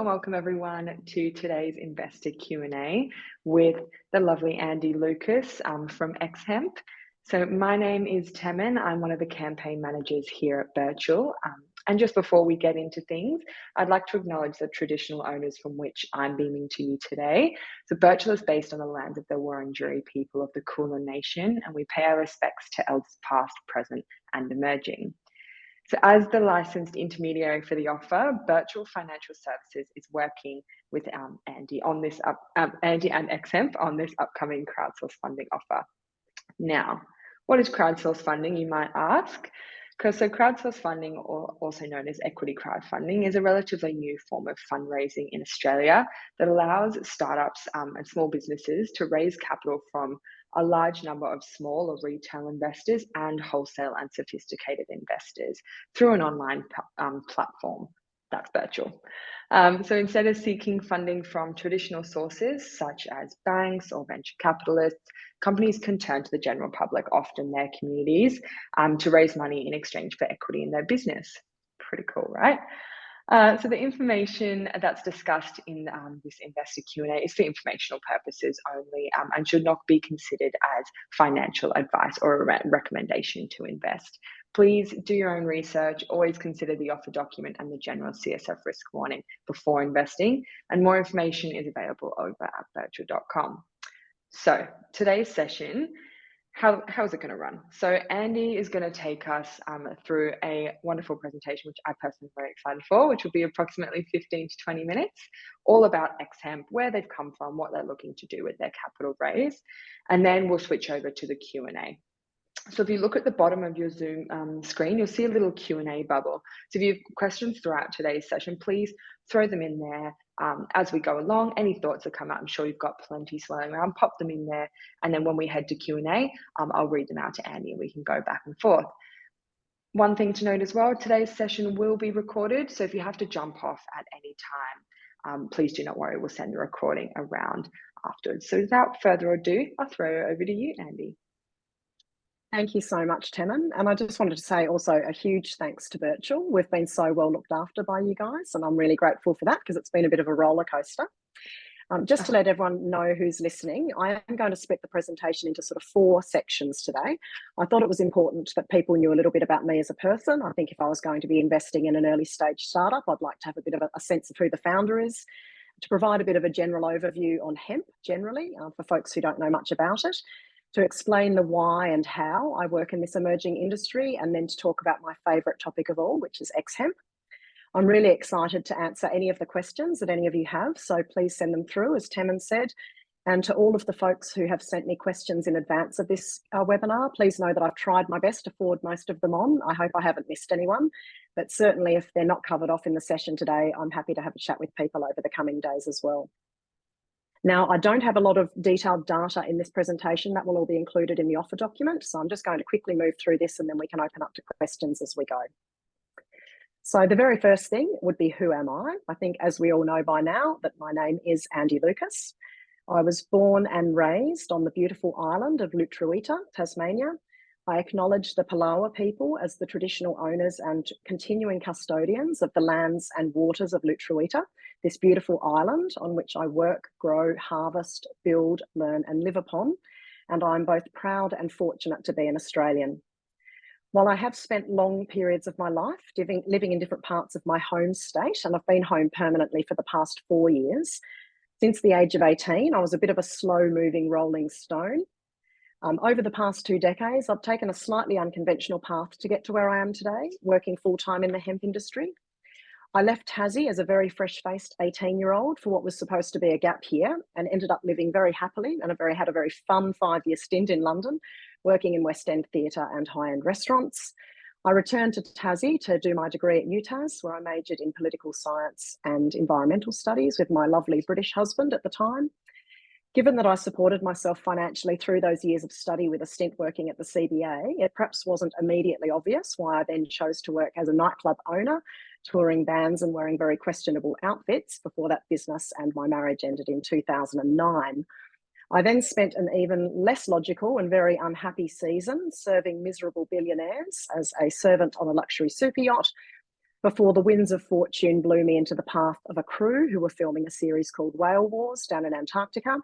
and welcome everyone to today's Investor Q&A with the lovely Andy Lucas from ExHemp. So my name is Temin. I'm one of the campaign managers here at Birchal. And just before we get into things, I'd like to acknowledge the traditional owners from which I'm beaming to you today. So Birchal is based on the lands of the Wurundjeri people of the Kulin Nation, and we pay our respects to elders past, present, and emerging. So as the licensed intermediary for the offer, Birchal Financial Services is working with Andy on this Andy and ExHemp on this upcoming crowdsource funding offer. Now, what is crowdsource funding, you might ask? So crowdsource funding, or also known as equity crowdfunding, is a relatively new form of fundraising in Australia that allows startups and small businesses to raise capital from a large number of small or retail investors and wholesale and sophisticated investors through an online platform. That's Birchal. So instead of seeking funding from traditional sources such as banks or venture capitalists, companies can turn to the general public, often their communities, to raise money in exchange for equity in their business. Pretty cool, right? So the information that's discussed in this investor Q&A is for informational purposes only and should not be considered as financial advice or a recommendation to invest. Please do your own research, always consider the offer document and the general CSF risk warning before investing, and more information is available over at birchal.com. So today's session, how's it going to run? So Andy is going to take us through a wonderful presentation, which I personally am very excited for, which will be approximately 15 to 20 minutes, all about ExHemp, where they've come from, what they're looking to do with their capital raise, and then we'll switch over to the Q&A. So if you look at the bottom of your Zoom screen, you'll see a little Q&A bubble. So if you have questions throughout today's session, please throw them in there as we go along. Any thoughts that come out, I'm sure you've got plenty swirling around, pop them in there. And then when we head to Q&A, I'll read them out to Andy and we can go back and forth. One thing to note as well, today's session will be recorded. So if you have to jump off at any time, please do not worry, we'll send the recording around afterwards. So without further ado, I'll throw it over to you, Andy. Thank you so much, Temin. And I just wanted to say also a huge thanks to Birchal. We've been so well looked after by you guys, and I'm really grateful for that because it's been a bit of a roller coaster. Just to let everyone know who's listening, I am going to split the presentation into sort of 4 sections today. I thought it was important that people knew a little bit about me as a person. I think if I was going to be investing in an early stage startup, I'd like to have a bit of a sense of who the founder is, to provide a bit of a general overview on hemp generally for folks who don't know much about it, to explain the why and how I work in this emerging industry, and then to talk about my favourite topic of all, which is ExHemp. I'm really excited to answer any of the questions that any of you have, so please send them through, as Temin said. And to all of the folks who have sent me questions in advance of this webinar, please know that I've tried my best to forward most of them on. I hope I haven't missed anyone, but certainly if they're not covered off in the session today, I'm happy to have a chat with people over the coming days as well. Now, I don't have a lot of detailed data in this presentation. That will all be included in the offer document. So I'm just going to quickly move through this and then we can open up to questions as we go. So the very first thing would be, who am I? I think as we all know by now that my name is Andy Lucas. I was born and raised on the beautiful island of Lutruwita, Tasmania. I acknowledge the Palawa people as the traditional owners and continuing custodians of the lands and waters of Lutruwita, this beautiful island on which I work, grow, harvest, build, learn and live upon. And I'm both proud and fortunate to be an Australian. While I have spent long periods of my life living in different parts of my home state, and I've been home permanently for the past 4 years, since the age of 18, I was a bit of a slow-moving rolling stone. Over the past 2 decades, I've taken a slightly unconventional path to get to where I am today, working full-time in the hemp industry. I left Tassie as a very fresh-faced 18-year-old for what was supposed to be a gap year, and ended up living very happily and had a very fun 5-year stint in London, working in West End theatre and high-end restaurants. I returned to Tassie to do my degree at UTAS, where I majored in political science and environmental studies with my lovely British husband at the time. Given that I supported myself financially through those years of study with a stint working at the CBA, it perhaps wasn't immediately obvious why I then chose to work as a nightclub owner, touring bands and wearing very questionable outfits before that business and my marriage ended in 2009. I then spent an even less logical and very unhappy season serving miserable billionaires as a servant on a luxury super yacht, before the winds of fortune blew me into the path of a crew who were filming a series called Whale Wars down in Antarctica.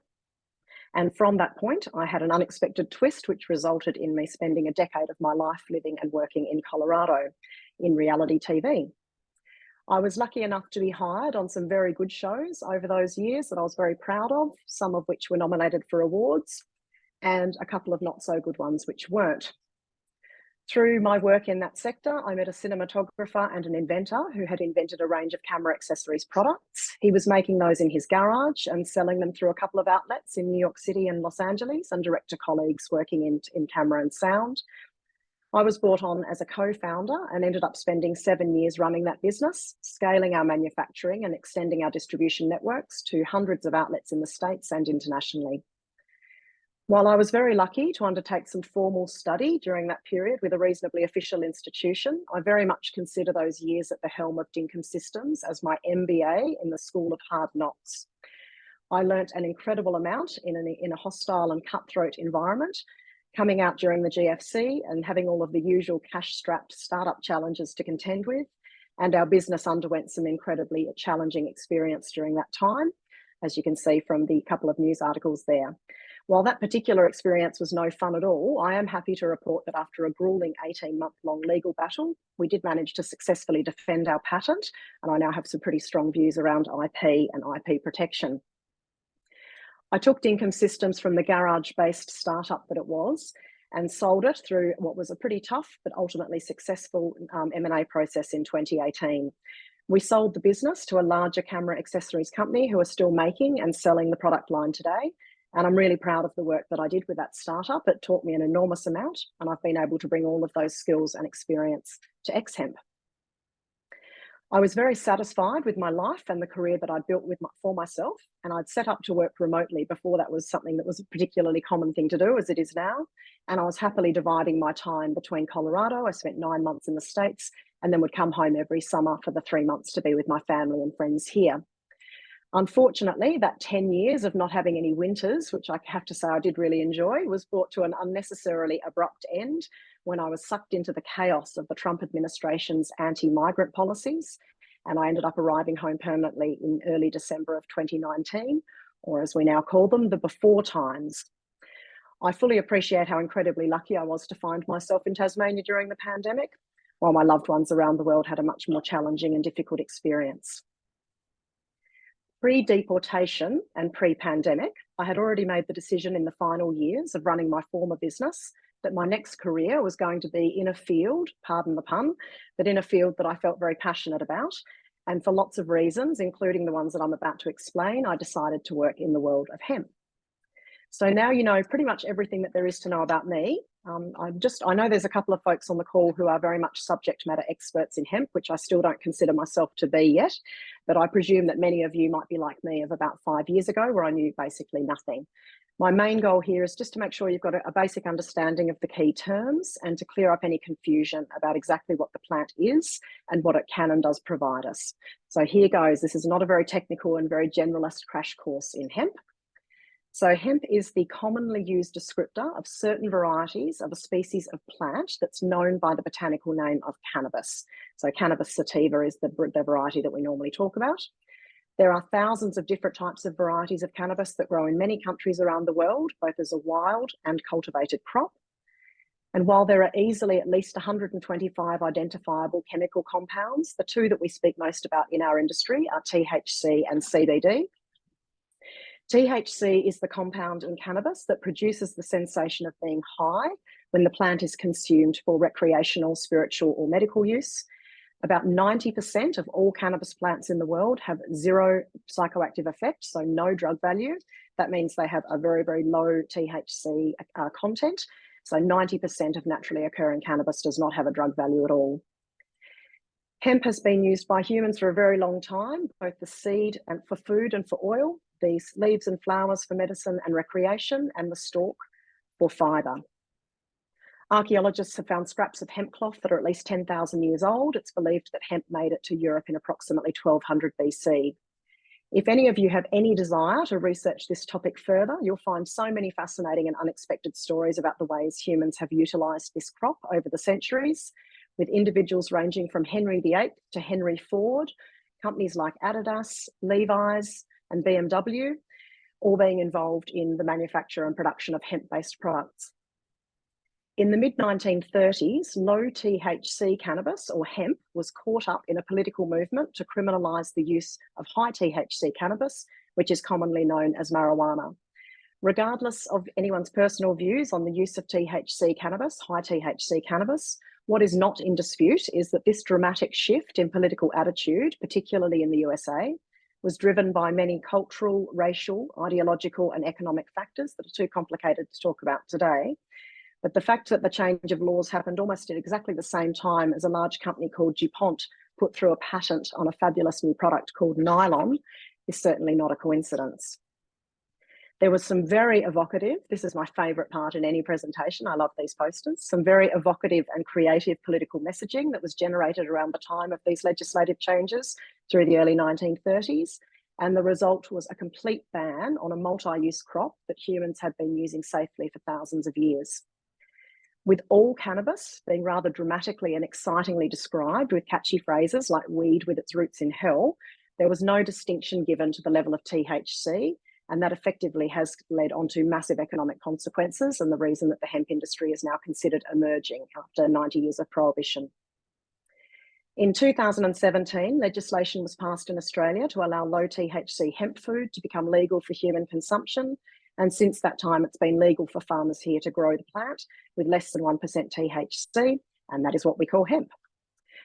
And from that point, I had an unexpected twist, which resulted in me spending a decade of my life living and working in Colorado in reality TV. I was lucky enough to be hired on some very good shows over those years that I was very proud of, some of which were nominated for awards, and a couple of not so good ones which weren't. Through my work in that sector, I met a cinematographer and an inventor who had invented a range of camera accessories products. He was making those in his garage and selling them through a couple of outlets in New York City and Los Angeles, and direct to colleagues working in camera and sound. I was brought on as a co-founder and ended up spending 7 years running that business, scaling our manufacturing and extending our distribution networks to hundreds of outlets in the States and internationally. While I was very lucky to undertake some formal study during that period with a reasonably official institution, I very much consider those years at the helm of Dinkum Systems as my MBA in the School of Hard Knocks. I learnt an incredible amount in a hostile and cutthroat environment, coming out during the GFC and having all of the usual cash-strapped startup challenges to contend with. And our business underwent some incredibly challenging experience during that time, as you can see from the couple of news articles there. While that particular experience was no fun at all, I am happy to report that after a grueling 18-month-long legal battle, we did manage to successfully defend our patent, and I now have some pretty strong views around IP and IP protection. I took Dinkum Systems from the garage-based startup that it was and sold it through what was a pretty tough but ultimately successful M&A process in 2018. We sold the business to a larger camera accessories company who are still making and selling the product line today. And I'm really proud of the work that I did with that startup. It taught me an enormous amount, and I've been able to bring all of those skills and experience to ExHemp. I was very satisfied with my life and the career that I'd built for myself, and I'd set up to work remotely before that was something that was a particularly common thing to do, as it is now. And I was happily dividing my time between Colorado. I spent 9 months in the States and then would come home every summer for the 3 months to be with my family and friends here. Unfortunately, that 10 years of not having any winters, which I have to say I did really enjoy, was brought to an unnecessarily abrupt end when I was sucked into the chaos of the Trump administration's anti-migrant policies, and I ended up arriving home permanently in early December of 2019, or as we now call them, the before times. I fully appreciate how incredibly lucky I was to find myself in Tasmania during the pandemic, while my loved ones around the world had a much more challenging and difficult experience. Pre-deportation and pre-pandemic, I had already made the decision in the final years of running my former business that my next career was going to be in a field, pardon the pun, but in a field that I felt very passionate about. And for lots of reasons, including the ones that I'm about to explain, I decided to work in the world of hemp. So now you know pretty much everything that there is to know about me. I know there's a couple of folks on the call who are very much subject matter experts in hemp, which I still don't consider myself to be yet, but I presume that many of you might be like me of about 5 years ago, where I knew basically nothing. My main goal here is just to make sure you've got a basic understanding of the key terms and to clear up any confusion about exactly what the plant is and what it can and does provide us. So here goes. This is not a very technical and very generalist crash course in hemp. So hemp is the commonly used descriptor of certain varieties of a species of plant that's known by the botanical name of cannabis. So cannabis sativa is the variety that we normally talk about. There are thousands of different types of varieties of cannabis that grow in many countries around the world, both as a wild and cultivated crop. And while there are easily at least 125 identifiable chemical compounds, the two that we speak most about in our industry are THC and CBD. THC is the compound in cannabis that produces the sensation of being high when the plant is consumed for recreational, spiritual, or medical use. About 90% of all cannabis plants in the world have zero psychoactive effect, so no drug value. That means they have a very, very low THC content. So 90% of naturally occurring cannabis does not have a drug value at all. Hemp has been used by humans for a very long time, both the seed and for food and for oil, the leaves and flowers for medicine and recreation, and the stalk for fibre. Archaeologists have found scraps of hemp cloth that are at least 10,000 years old. It's believed that hemp made it to Europe in approximately 1200 BC. If any of you have any desire to research this topic further, you'll find so many fascinating and unexpected stories about the ways humans have utilised this crop over the centuries, with individuals ranging from Henry VIII to Henry Ford, companies like Adidas, Levi's, and BMW, all being involved in the manufacture and production of hemp-based products. In the mid-1930s, low THC cannabis, or hemp, was caught up in a political movement to criminalise the use of high THC cannabis, which is commonly known as marijuana. Regardless of anyone's personal views on the use of THC cannabis, high THC cannabis, what is not in dispute is that this dramatic shift in political attitude, particularly in the USA, was driven by many cultural, racial, ideological, and economic factors that are too complicated to talk about today. But the fact that the change of laws happened almost at exactly the same time as a large company called DuPont put through a patent on a fabulous new product called nylon is certainly not a coincidence. There was some very evocative, this is my favourite part in any presentation, I love these posters, some very evocative and creative political messaging that was generated around the time of these legislative changes through the early 1930s. And the result was a complete ban on a multi-use crop that humans had been using safely for thousands of years. With all cannabis being rather dramatically and excitingly described with catchy phrases like weed with its roots in hell, there was no distinction given to the level of THC, and that effectively has led on to massive economic consequences and the reason that the hemp industry is now considered emerging after 90 years of prohibition. In 2017, legislation was passed in Australia to allow low THC hemp food to become legal for human consumption. And since that time, it's been legal for farmers here to grow the plant with less than 1% THC, and that is what we call hemp.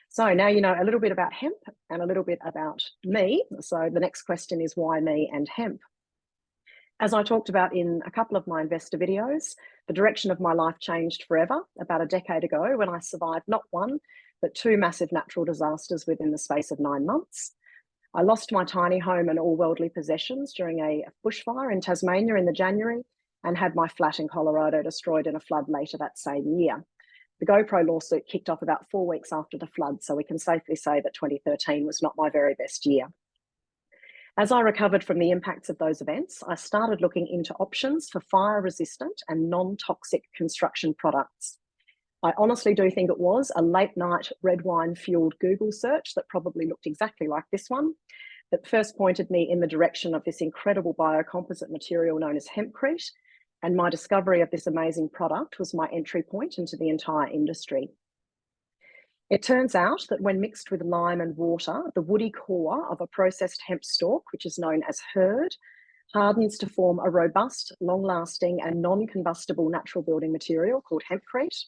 So now you know a little bit about hemp and a little bit about me. So the next question is, why me and hemp? As I talked about in a couple of my investor videos, the direction of my life changed forever about a decade ago when I survived not one, but two massive natural disasters within the space of 9 months. I lost my tiny home and all worldly possessions during a bushfire in Tasmania in the January, and had my flat in Colorado destroyed in a flood later that same year. The GoPro lawsuit kicked off about 4 weeks after the flood, so we can safely say that 2013 was not my very best year. As I recovered from the impacts of those events, I started looking into options for fire-resistant and non-toxic construction products. I honestly do think it was a late-night red wine-fueled Google search that probably looked exactly like this one that first pointed me in the direction of this incredible biocomposite material known as hempcrete, and my discovery of this amazing product was my entry point into the entire industry. It turns out that when mixed with lime and water, the woody core of a processed hemp stalk, which is known as hurd, hardens to form a robust, long-lasting and non-combustible natural building material called hempcrete.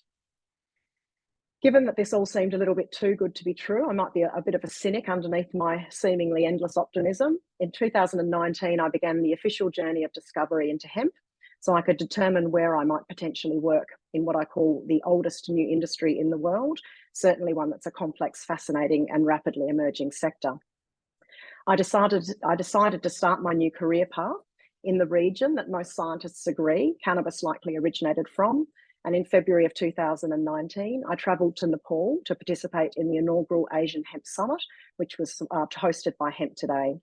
Given that this all seemed a little bit too good to be true, I might be a bit of a cynic underneath my seemingly endless optimism. In 2019, I began the official journey of discovery into hemp, so I could determine where I might potentially work in what I call the oldest new industry in the world, certainly one that's a complex, fascinating, and rapidly emerging sector. I decided to start my new career path in the region that most scientists agree cannabis likely originated from. And in February of 2019, I travelled to Nepal to participate in the inaugural Asian Hemp Summit, which was hosted by Hemp Today.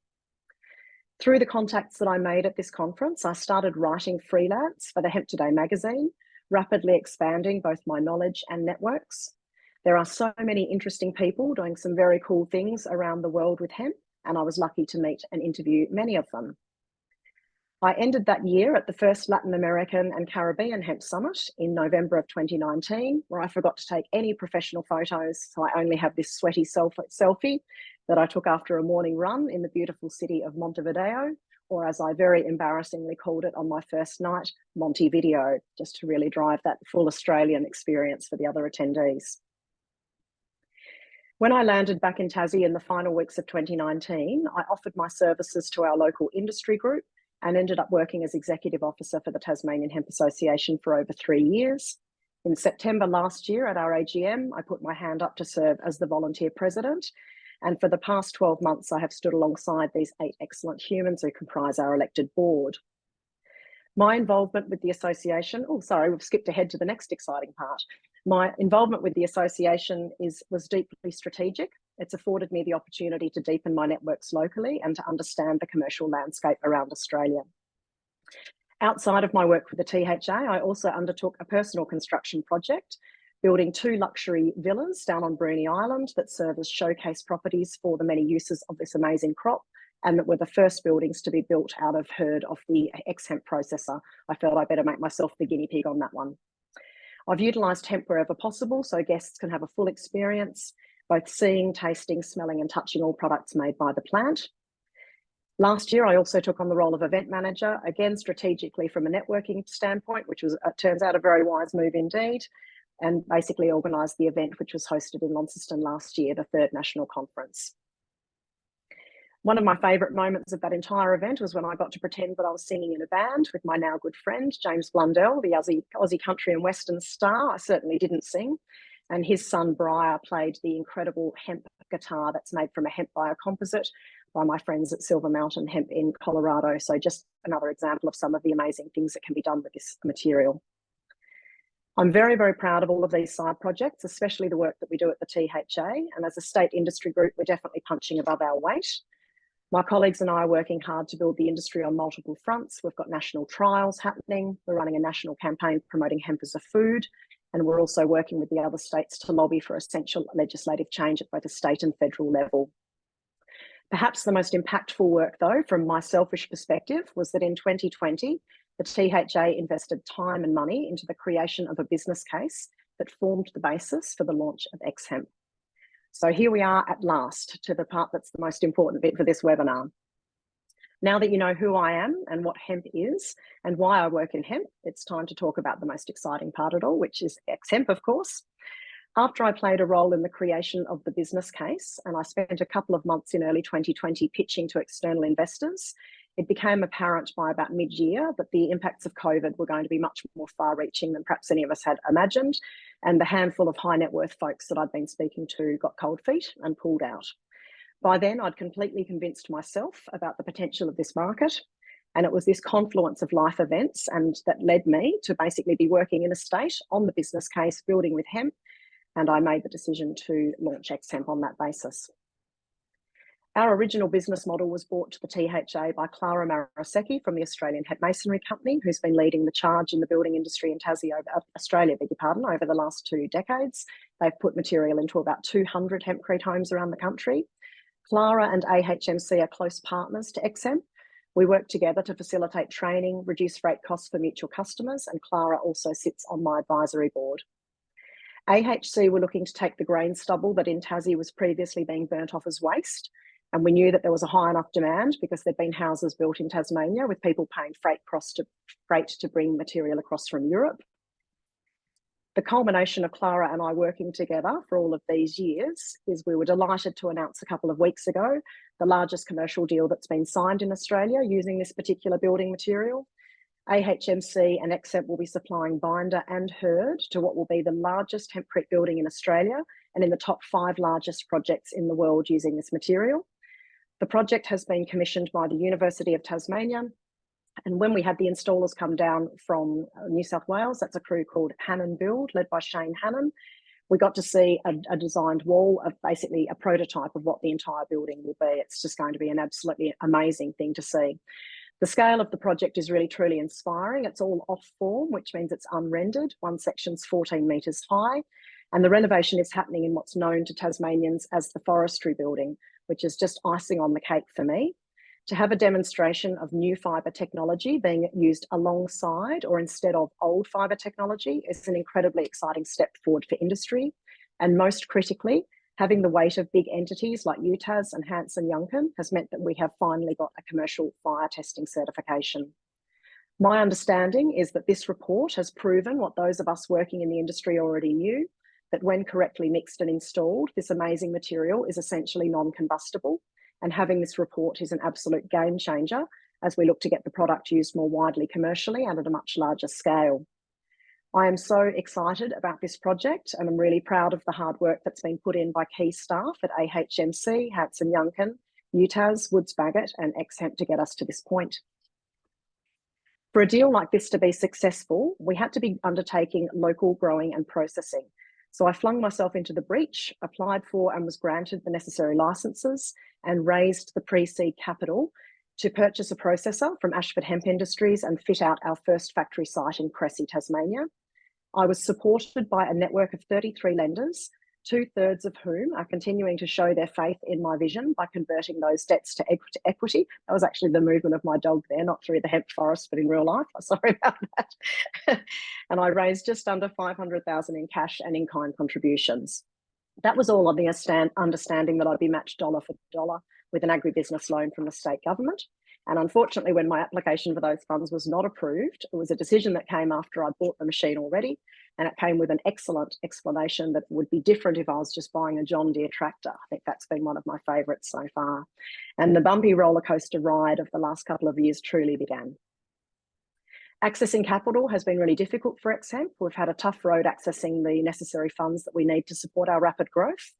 Through the contacts that I made at this conference, I started writing freelance for the Hemp Today magazine, rapidly expanding both my knowledge and networks. There are so many interesting people doing some very cool things around the world with hemp, and I was lucky to meet and interview many of them. I ended that year at the first Latin American and Caribbean Hemp Summit in November of 2019, where I forgot to take any professional photos, so I only have this sweaty selfie that I took after a morning run in the beautiful city of Montevideo, or as I very embarrassingly called it on my first night, Montevideo, just to really drive that full Australian experience for the other attendees. When I landed back in Tassie in the final weeks of 2019, I offered my services to our local industry group and ended up working as Executive Officer for the Tasmanian Hemp Association for over 3 years. In September last year at our AGM, I put my hand up to serve as the volunteer president. And for the past 12 months, I have stood alongside these 8 excellent humans who comprise our elected board. My involvement with the association, we've skipped ahead to the next exciting part. My involvement with the association was deeply strategic. It's afforded me the opportunity to deepen my networks locally and to understand the commercial landscape around Australia. Outside of my work with the THA, I also undertook a personal construction project building 2 luxury villas down on Bruny Island that serve as showcase properties for the many uses of this amazing crop, and that were the first buildings to be built out of herd of the ExHemp processor. I felt I better make myself the guinea pig on that one. I've utilised hemp wherever possible so guests can have a full experience, both seeing, tasting, smelling and touching all products made by the plant. Last year, I also took on the role of event manager, again strategically from a networking standpoint, which was, turns out, a very wise move indeed, and basically organised the event which was hosted in Launceston last year, the 3rd National Conference. One of my favourite moments of that entire event was when I got to pretend that I was singing in a band with my now good friend, James Blundell, the Aussie country and western star. I certainly didn't sing. And his son, Briar, played the incredible hemp guitar that's made from a hemp biocomposite by my friends at Silver Mountain Hemp in Colorado. So just another example of some of the amazing things that can be done with this material. I'm very, very proud of all of these side projects, especially the work that we do at the THA. And as a state industry group, we're definitely punching above our weight. My colleagues and I are working hard to build the industry on multiple fronts. We've got national trials happening. We're running a national campaign promoting hemp as a food. And we're also working with the other states to lobby for essential legislative change at both a state and federal level. Perhaps the most impactful work, though, from my selfish perspective, was that in 2020, the THA invested time and money into the creation of a business case that formed the basis for the launch of ExHemp. So here we are at last to the part that's the most important bit for this webinar. Now that you know who I am and what hemp is and why I work in hemp, it's time to talk about the most exciting part of it all, which is ExHemp, of course. After I played a role in the creation of the business case, and I spent a couple of months in early 2020 pitching to external investors, it became apparent by about mid-year that the impacts of COVID were going to be much more far-reaching than perhaps any of us had imagined, and the handful of high net worth folks that I'd been speaking to got cold feet and pulled out. By then, I'd completely convinced myself about the potential of this market, and it was this confluence of life events and that led me to basically be working in a state on the business case, building with hemp, and I made the decision to launch ExHemp on that basis. Our original business model was brought to the THA by Clara Marosecki from the Australian Hemp Masonry Company, who's been leading the charge in the building industry in Australia, over the last 2 decades. They've put material into about 200 hempcrete homes around the country. Clara and AHMC are close partners to ExHemp. We work together to facilitate training, reduce freight costs for mutual customers, and Clara also sits on my advisory board. AHC were looking to take the grain stubble that in Tassie was previously being burnt off as waste. And we knew that there was a high enough demand because there'd been houses built in Tasmania with people paying freight to bring material across from Europe. The culmination of Clara and I working together for all of these years is we were delighted to announce a couple of weeks ago the largest commercial deal that's been signed in Australia using this particular building material. AHMC and ExHemp will be supplying binder and herd to what will be the largest hempcrete building in Australia and in the top 5 largest projects in the world using this material. The project has been commissioned by the University of Tasmania, and when we had the installers come down from New South Wales, that's a crew called Hannon Build, led by Shane Hannon, we got to see a designed wall of basically a prototype of what the entire building will be. It's just going to be an absolutely amazing thing to see. The scale of the project is really truly inspiring. It's all off form, which means it's unrendered. One section's 14 metres high, and the renovation is happening in what's known to Tasmanians as the forestry building, which is just icing on the cake for me. To have a demonstration of new fibre technology being used alongside or instead of old fibre technology is an incredibly exciting step forward for industry. And most critically, having the weight of big entities like UTAS and Hanson Yuncken has meant that we have finally got a commercial fire testing certification. My understanding is that this report has proven what those of us working in the industry already knew, that when correctly mixed and installed, this amazing material is essentially non-combustible, and having this report is an absolute game changer as we look to get the product used more widely commercially and at a much larger scale. I am so excited about this project, and I'm really proud of the hard work that's been put in by key staff at AHMC, Hanson Yuncken, UTAS, Woods Bagot and ExHemp to get us to this point. For a deal like this to be successful, we had to be undertaking local growing and processing. So I flung myself into the breach, applied for and was granted the necessary licenses, and raised the pre-seed capital to purchase a processor from Ashford Hemp Industries and fit out our first factory site in Cressy, Tasmania. I was supported by a network of 33 lenders, 2/3 of whom are continuing to show their faith in my vision by converting those debts to equity. That was actually the movement of my dog there, not through the hemp forest, but in real life. I'm sorry about that. And I raised just under 500,000 in cash and in-kind contributions. That was all on the understanding that I'd be matched dollar for dollar with an agribusiness loan from the state government. And unfortunately, when my application for those funds was not approved, it was a decision that came after I'd bought the machine already. And it came with an excellent explanation that would be different if I was just buying a John Deere tractor. I think that's been one of my favourites so far. And the bumpy roller coaster ride of the last couple of years truly began. Accessing capital has been really difficult for ExHemp. We've had a tough road accessing the necessary funds that we need to support our rapid growth.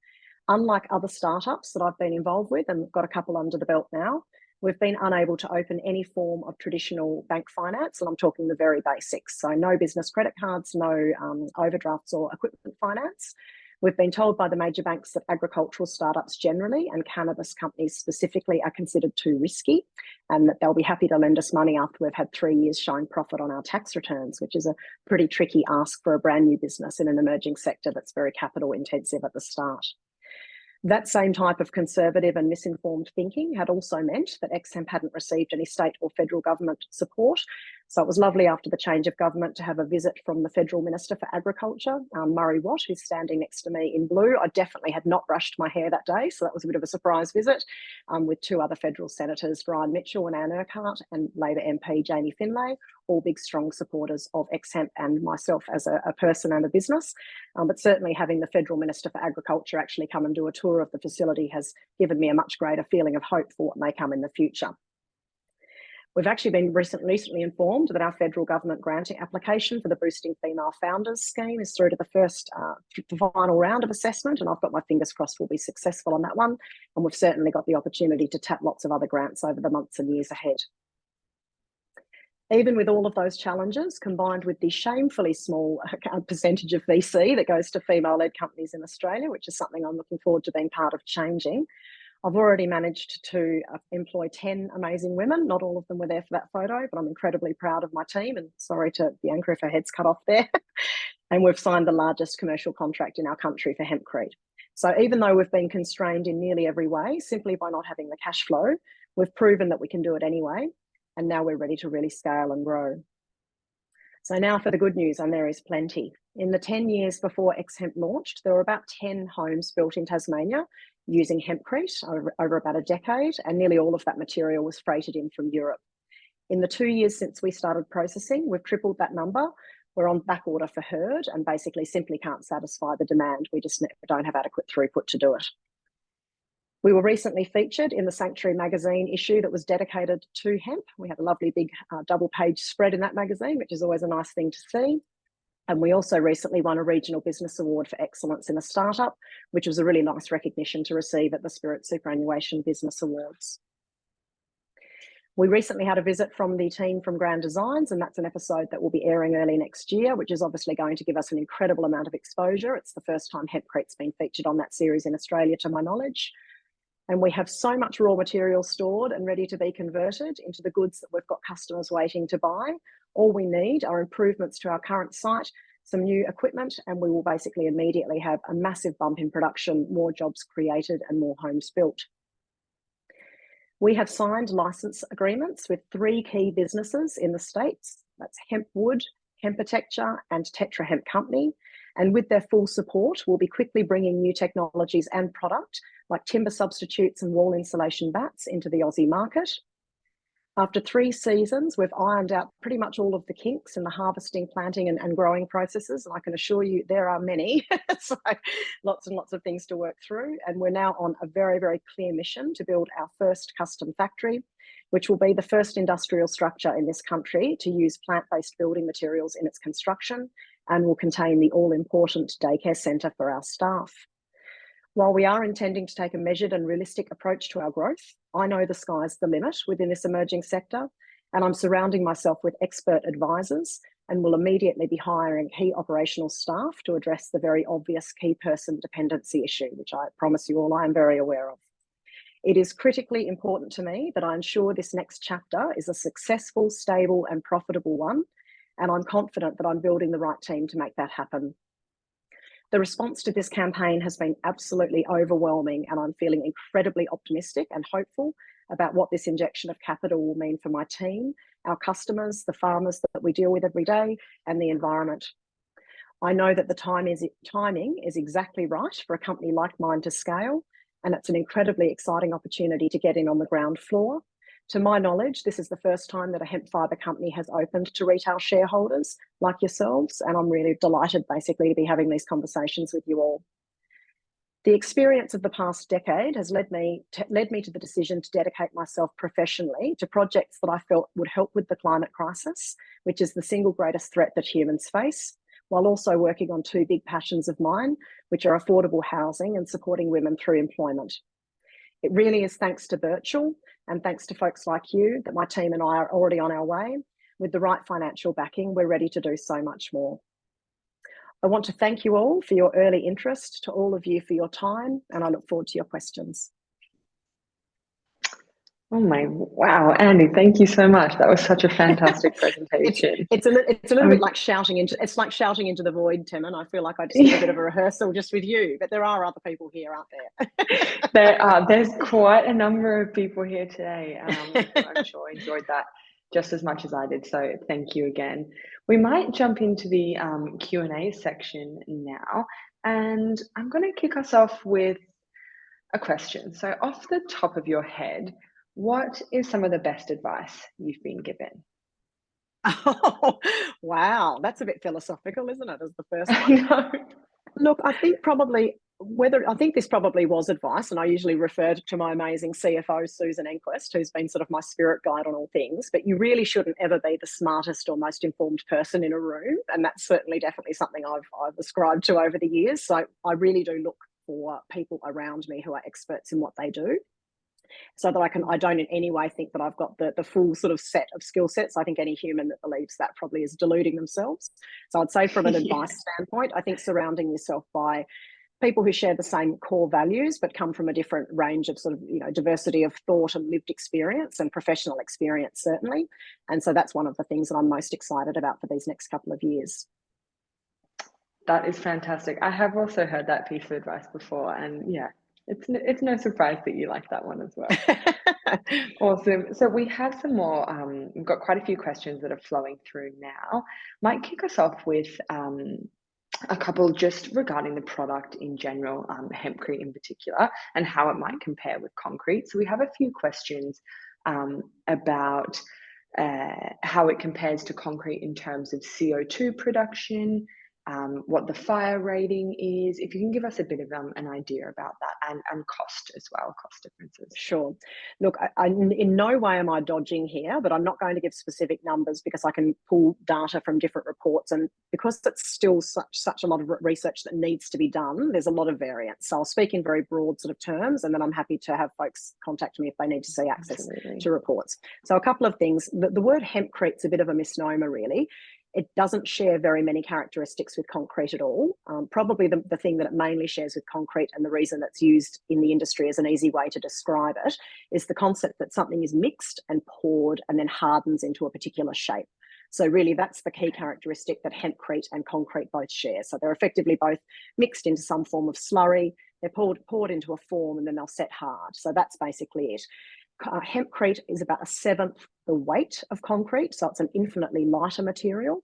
Unlike other startups that I've been involved with, and we've got a couple under the belt now, we've been unable to open any form of traditional bank finance, and I'm talking the very basics. So no business credit cards, no overdrafts or equipment finance. We've been told by the major banks that agricultural startups generally and cannabis companies specifically are considered too risky, and that they'll be happy to lend us money after we've had 3 years showing profit on our tax returns, which is a pretty tricky ask for a brand new business in an emerging sector that's very capital intensive at the start. That same type of conservative and misinformed thinking had also meant that ExHemp hadn't received any state or federal government support. So it was lovely after the change of government to have a visit from the Federal Minister for Agriculture, Murray Watt, who's standing next to me in blue. I definitely had not brushed my hair that day, so that was a bit of a surprise visit, with 2 other federal senators, Brian Mitchell and Anne Urquhart, and Labor MP Jamie Finlay, all big, strong supporters of ExHemp and myself as a person and a business. But certainly having the Federal Minister for Agriculture actually come and do a tour of the facility has given me a much greater feeling of hope for what may come in the future. We've actually been recently informed that our federal government granting application for the Boosting Female Founders scheme is through to the final round of assessment, and I've got my fingers crossed we'll be successful on that one. And we've certainly got the opportunity to tap lots of other grants over the months and years ahead. Even with all of those challenges, combined with the shamefully small percentage of VC that goes to female-led companies in Australia, which is something I'm looking forward to being part of changing, I've already managed to employ 10 amazing women. Not all of them were there for that photo, but I'm incredibly proud of my team, and sorry to Bianca if her head's cut off there. And we've signed the largest commercial contract in our country for hempcrete. So even though we've been constrained in nearly every way, simply by not having the cash flow, we've proven that we can do it anyway. And now we're ready to really scale and grow. So now for the good news, and there is plenty. In the 10 years before ExHemp launched, there were about 10 homes built in Tasmania using hempcrete over about a decade, and nearly all of that material was freighted in from Europe. In the 2 years since we started processing, we've tripled that number. We're on back order for herd and basically simply can't satisfy the demand. We just don't have adequate throughput to do it. We were recently featured in the Sanctuary magazine issue that was dedicated to hemp. We have a lovely big double-page spread in that magazine, which is always a nice thing to see. And we also recently won a Regional Business Award for Excellence in a Startup, which was a really nice recognition to receive at the Spirit Superannuation Business Awards. We recently had a visit from the team from Grand Designs, and that's an episode that will be airing early next year, which is obviously going to give us an incredible amount of exposure. It's the first time hempcrete's been featured on that series in Australia, to my knowledge. And we have so much raw material stored and ready to be converted into the goods that we've got customers waiting to buy. All we need are improvements to our current site, some new equipment, and we will basically immediately have a massive bump in production, more jobs created and more homes built. We have signed license agreements with 3 key businesses in the States. That's Hempwood, Hempatecture and Tetra Hemp Company. And with their full support, we'll be quickly bringing new technologies and product like timber substitutes and wall insulation bats into the Aussie market. After 3 seasons, we've ironed out pretty much all of the kinks in the harvesting, planting and growing processes. And I can assure you there are many, so lots and lots of things to work through. And we're now on a very, very clear mission to build our first custom factory, which will be the first industrial structure in this country to use plant-based building materials in its construction, and will contain the all-important daycare centre for our staff. While we are intending to take a measured and realistic approach to our growth, I know the sky's the limit within this emerging sector, and I'm surrounding myself with expert advisors and will immediately be hiring key operational staff to address the very obvious key person dependency issue, which I promise you all I am very aware of. It is critically important to me that I ensure this next chapter is a successful, stable and profitable one, and I'm confident that I'm building the right team to make that happen. The response to this campaign has been absolutely overwhelming, and I'm feeling incredibly optimistic and hopeful about what this injection of capital will mean for my team, our customers, the farmers that we deal with every day, and the environment. I know that the timing is exactly right for a company like mine to scale, and it's an incredibly exciting opportunity to get in on the ground floor. To my knowledge, this is the first time that a hemp fibre company has opened to retail shareholders like yourselves, and I'm really delighted basically to be having these conversations with you all. The experience of the past decade has led me to the decision to dedicate myself professionally to projects that I felt would help with the climate crisis, which is the single greatest threat that humans face, while also working on two big passions of mine, which are affordable housing and supporting women through employment. It really is thanks to Birchal and thanks to folks like you that my team and I are already on our way. With the right financial backing, we're ready to do so much more. I want to thank you all for your early interest, to all of you for your time, and I look forward to your questions. Wow, Andy, thank you so much. That was such a fantastic presentation. It's a little bit like shouting into the void, Tim, and I feel like I just did a bit of a rehearsal just with you, but there are other people here, aren't there? There's quite a number of people here today. I'm sure enjoyed that just as much as I did, so thank you again. We might jump into the Q&A section now, and I'm going to kick us off with a question. So off the top of your head, what is some of the best advice you've been given? Oh, wow, that's a bit philosophical, isn't it, as the first one? I know. Look, I think this probably was advice, and I usually refer to my amazing CFO, Susan Enquist, who's been sort of my spirit guide on all things, but you really shouldn't ever be the smartest or most informed person in a room, and that's definitely something I've ascribed to over the years. So I really do look for people around me who are experts in what they do, so that I don't in any way think that I've got the full sort of set of skill sets. I think any human that believes that probably is deluding themselves. So I'd say from an advice standpoint, I think surrounding yourself by people who share the same core values but come from a different range of sort of, diversity of thought and lived experience and professional experience, certainly. And so that's one of the things that I'm most excited about for these next couple of years. That is fantastic. I have also heard that piece of advice before, and yeah, it's no surprise that you like that one as well. Awesome. So we have some more, we've got quite a few questions that are flowing through now. Might kick us off with a couple just regarding the product in general, hempcrete in particular, and how it might compare with concrete. So we have a few questions about how it compares to concrete in terms of CO2 production, what the fire rating is. If you can give us a bit of an idea about that, and cost as well, cost differences. Sure. Look, I in no way am I dodging here, but I'm not going to give specific numbers because I can pull data from different reports, and because it's still such a lot of research that needs to be done, there's a lot of variance. So I'll speak in very broad sort of terms, and then I'm happy to have folks contact me if they need to see access to reports. So a couple of things. The word hempcrete's a bit of a misnomer, really. It doesn't share very many characteristics with concrete at all. Probably the thing that it mainly shares with concrete, and the reason it's used in the industry as an easy way to describe it, is the concept that something is mixed and poured and then hardens into a particular shape. So really that's the key characteristic that hempcrete and concrete both share. So they're effectively both mixed into some form of slurry, they're poured into a form, and then they'll set hard. So that's basically it. Hempcrete is about 1/7 the weight of concrete, so it's an infinitely lighter material.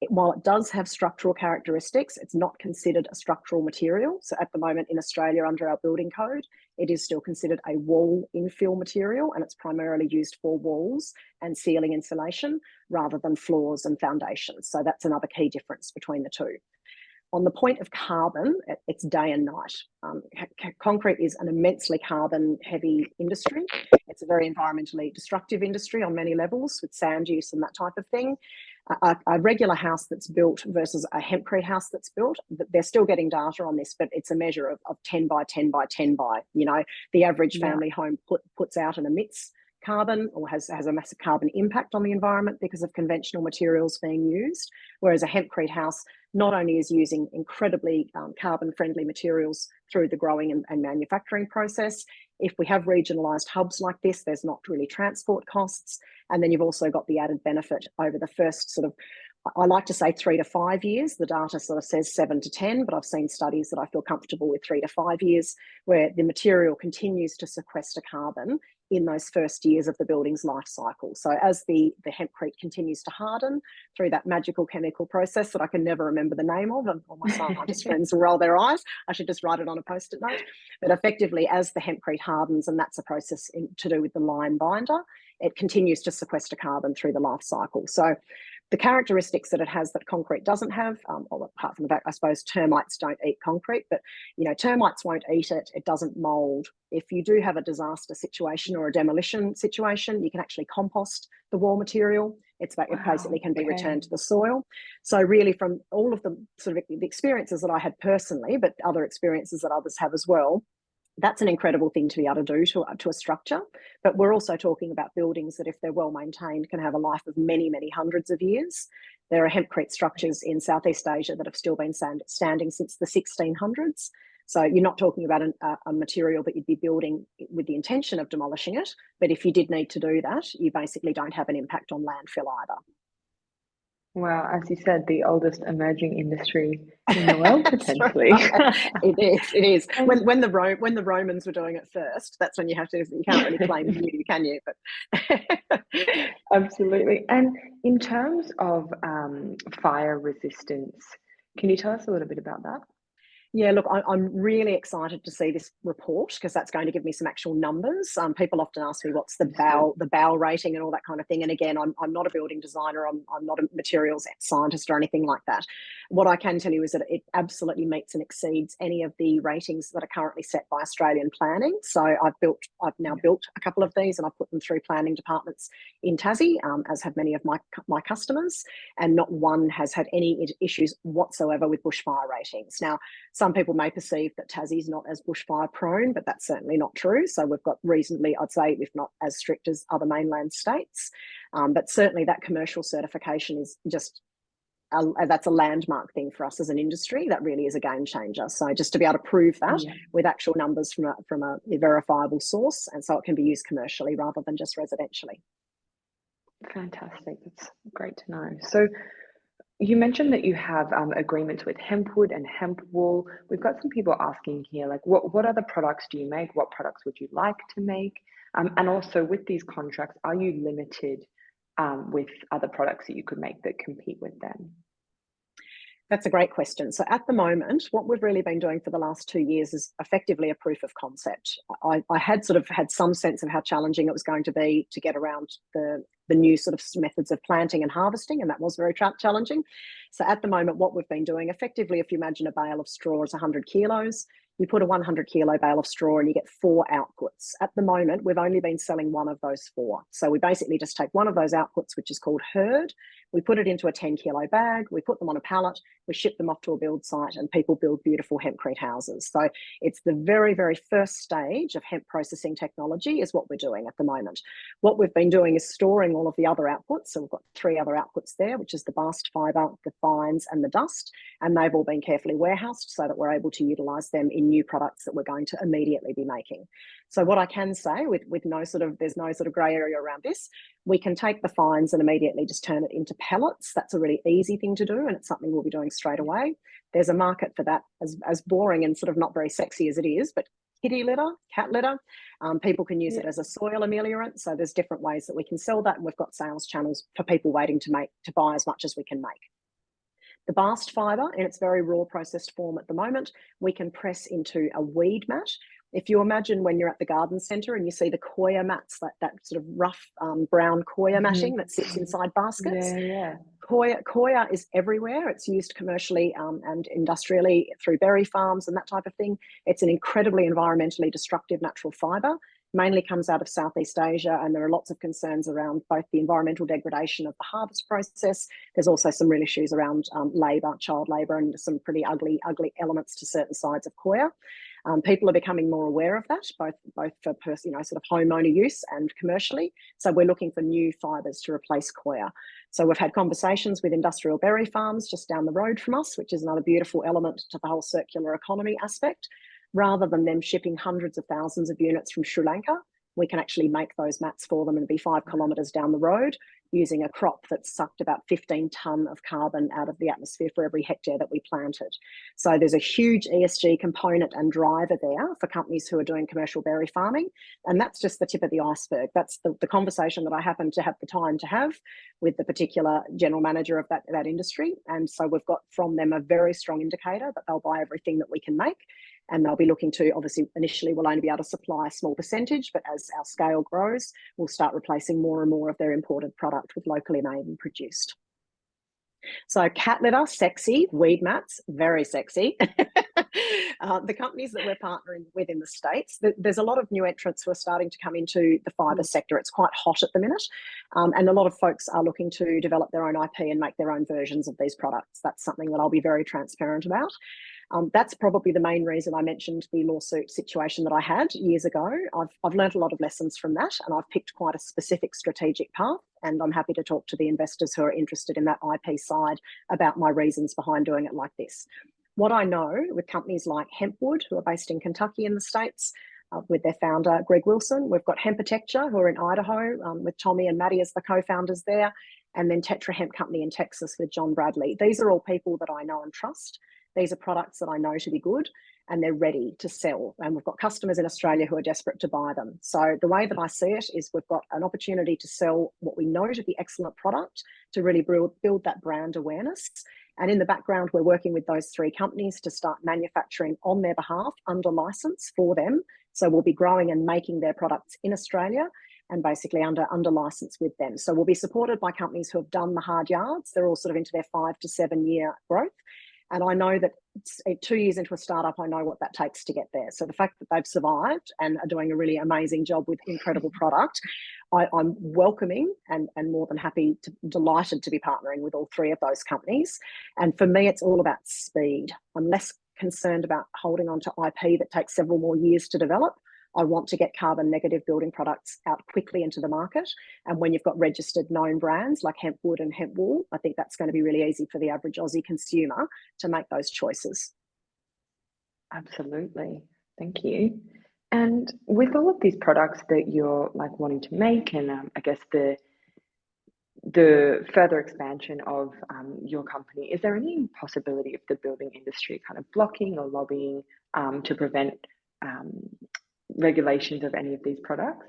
While it does have structural characteristics, it's not considered a structural material. So at the moment in Australia, under our building code, it is still considered a wall infill material, and it's primarily used for walls and ceiling insulation rather than floors and foundations. So that's another key difference between the two. On the point of carbon, it's day and night. Concrete is an immensely carbon-heavy industry. It's a very environmentally destructive industry on many levels, with sand use and that type of thing. A regular house that's built versus a hempcrete house that's built, they're still getting data on this, but it's a measure of 10 by 10 by 10 by. The average family home puts out and emits carbon, or has a massive carbon impact on the environment because of conventional materials being used, whereas a hempcrete house not only is using incredibly carbon-friendly materials through the growing and manufacturing process. If we have regionalised hubs like this, there's not really transport costs, and then you've also got the added benefit over the first sort of I like to say 3 to 5 years. The data sort of says 7 to 10, but I've seen studies that I feel comfortable with 3 to 5 years, where the material continues to sequester carbon in those first years of the building's life cycle. So as the hempcrete continues to harden through that magical chemical process that I can never remember the name of, and all my scientist friends will roll their eyes. I should just write it on a post-it note. But effectively, as the hempcrete hardens, and that's a process to do with the lime binder, it continues to sequester carbon through the life cycle. So the characteristics that it has that concrete doesn't have, apart from the fact, I suppose, termites don't eat concrete, but termites won't eat it. It doesn't mold. If you do have a disaster situation or a demolition situation, you can actually compost the wall material. It basically can be returned to the soil. So really, from all of the sort of the experiences that I had personally, but other experiences that others have as well, that's an incredible thing to be able to do to a structure. But we're also talking about buildings that, if they're well maintained, can have a life of many, many hundreds of years. There are hempcrete structures in Southeast Asia that have still been standing since the 1600s. So you're not talking about a material that you'd be building with the intention of demolishing it. But if you did need to do that, you basically don't have an impact on landfill either. Wow, as you said, the oldest emerging industry in the world, potentially. It is. When the Romans were doing it first, that's when you can't really claim new, can you? But Absolutely. And in terms of fire resistance, can you tell us a little bit about that? Yeah, look, I'm really excited to see this report, because that's going to give me some actual numbers. People often ask me what's the BAL rating and all that kind of thing. And again, I'm not a building designer. I'm not a materials scientist or anything like that. What I can tell you is that it absolutely meets and exceeds any of the ratings that are currently set by Australian planning. So I've now built a couple of these, and I've put them through planning departments in Tassie, as have many of my customers, and not one has had any issues whatsoever with bushfire ratings. Now, some people may perceive that Tassie's not as bushfire prone, but that's certainly not true. So we've got reasonably, I'd say, if not as strict as other mainland states. But certainly that commercial certification is just, that's a landmark thing for us as an industry. That really is a game changer. So just to be able to prove that with actual numbers from a verifiable source, and so it can be used commercially rather than just residentially. Fantastic. That's great to know. So you mentioned that you have agreements with hempwood and hemp wool. We've got some people asking here, like, what other products do you make? What products would you like to make? And also, with these contracts, are you limited with other products that you could make that compete with them? That's a great question. So at the moment, what we've really been doing for the last 2 years is effectively a proof of concept. I had sort of had some sense of how challenging it was going to be to get around the new sort of methods of planting and harvesting, and that was very challenging. So at the moment, what we've been doing, effectively, if you imagine a bale of straw is 100 kilos, you put a 100 kilo bale of straw and you get 4 outputs. At the moment, we've only been selling one of those 4. So we basically just take one of those outputs, which is called hurd. We put it into a 10 kilo bag, we put them on a pallet, we ship them off to a build site, and people build beautiful hempcrete houses. So it's the very, very first stage of hemp processing technology is what we're doing at the moment. What we've been doing is storing all of the other outputs. So we've got 3 other outputs there, which is the bast fibre, the fines, and the dust. And they've all been carefully warehoused so that we're able to utilise them in new products that we're going to immediately be making. So what I can say with there's no sort of grey area around this, we can take the fines and immediately just turn it into pellets. That's a really easy thing to do, and it's something we'll be doing straight away. There's a market for that, as boring and sort of not very sexy as it is, but kitty litter, cat litter, people can use it as a soil ameliorant. So there's different ways that we can sell that, and we've got sales channels for people waiting to buy as much as we can make. The bast fibre, in its very raw processed form at the moment, we can press into a weed mat. If you imagine when you're at the garden centre and you see the coir mats, that sort of rough brown coir matting that sits inside baskets. Coir is everywhere. It's used commercially and industrially through berry farms and that type of thing. It's an incredibly environmentally destructive natural fibre. Mainly comes out of Southeast Asia, and there are lots of concerns around both the environmental degradation of the harvest process. There's also some real issues around labour, child labour, and some pretty ugly elements to certain sides of coir. People are becoming more aware of that, both for sort of homeowner use and commercially. So we're looking for new fibres to replace coir. So we've had conversations with industrial berry farms just down the road from us, which is another beautiful element to the whole circular economy aspect. Rather than them shipping hundreds of thousands of units from Sri Lanka, we can actually make those mats for them and be 5 kilometres down the road using a crop that's sucked about 15 tonne of carbon out of the atmosphere for every hectare that we planted. So there's a huge ESG component and driver there for companies who are doing commercial berry farming. And that's just the tip of the iceberg. That's the conversation that I happened to have the time to have with the particular general manager of that industry. And so we've got from them a very strong indicator that they'll buy everything that we can make. And they'll be looking to, obviously, initially we'll only be able to supply a small percentage, but as our scale grows, we'll start replacing more and more of their imported product with locally made and produced. So cat litter, sexy. Weed mats, very sexy. The companies that we're partnering with in the States, there's a lot of new entrants who are starting to come into the fibre sector. It's quite hot at the minute. And a lot of folks are looking to develop their own IP and make their own versions of these products. That's something that I'll be very transparent about. That's probably the main reason I mentioned the lawsuit situation that I had years ago. I've learned a lot of lessons from that, and I've picked quite a specific strategic path, and I'm happy to talk to the investors who are interested in that IP side about my reasons behind doing it like this. What I know with companies like Hempwood, who are based in Kentucky in the States, with their founder, Greg Wilson. We've got Hempatecture, who are in Idaho, with Tommy and Maddie as the co-founders there, and then Tetra Hemp Company in Texas with John Bradley. These are all people that I know and trust. These are products that I know to be good, and they're ready to sell. And we've got customers in Australia who are desperate to buy them. So the way that I see it is we've got an opportunity to sell what we know to be excellent product, to really build that brand awareness. And in the background, we're working with those 3 companies to start manufacturing on their behalf under license for them. So we'll be growing and making their products in Australia and basically under license with them. So we'll be supported by companies who have done the hard yards. They're all sort of into their 5 to 7 year growth. And I know that 2 years into a startup, I know what that takes to get there. So the fact that they've survived and are doing a really amazing job with incredible product, I'm welcoming and more than happy, delighted to be partnering with all 3 of those companies. And for me, it's all about speed. I'm less concerned about holding on to IP that takes several more years to develop. I want to get carbon negative building products out quickly into the market. And when you've got registered known brands like Hempwood and Hempwool, I think that's going to be really easy for the average Aussie consumer to make those choices. Absolutely. Thank you. And with all of these products that you're like wanting to make, and I guess the further expansion of your company, is there any possibility of the building industry kind of blocking or lobbying to prevent regulations of any of these products?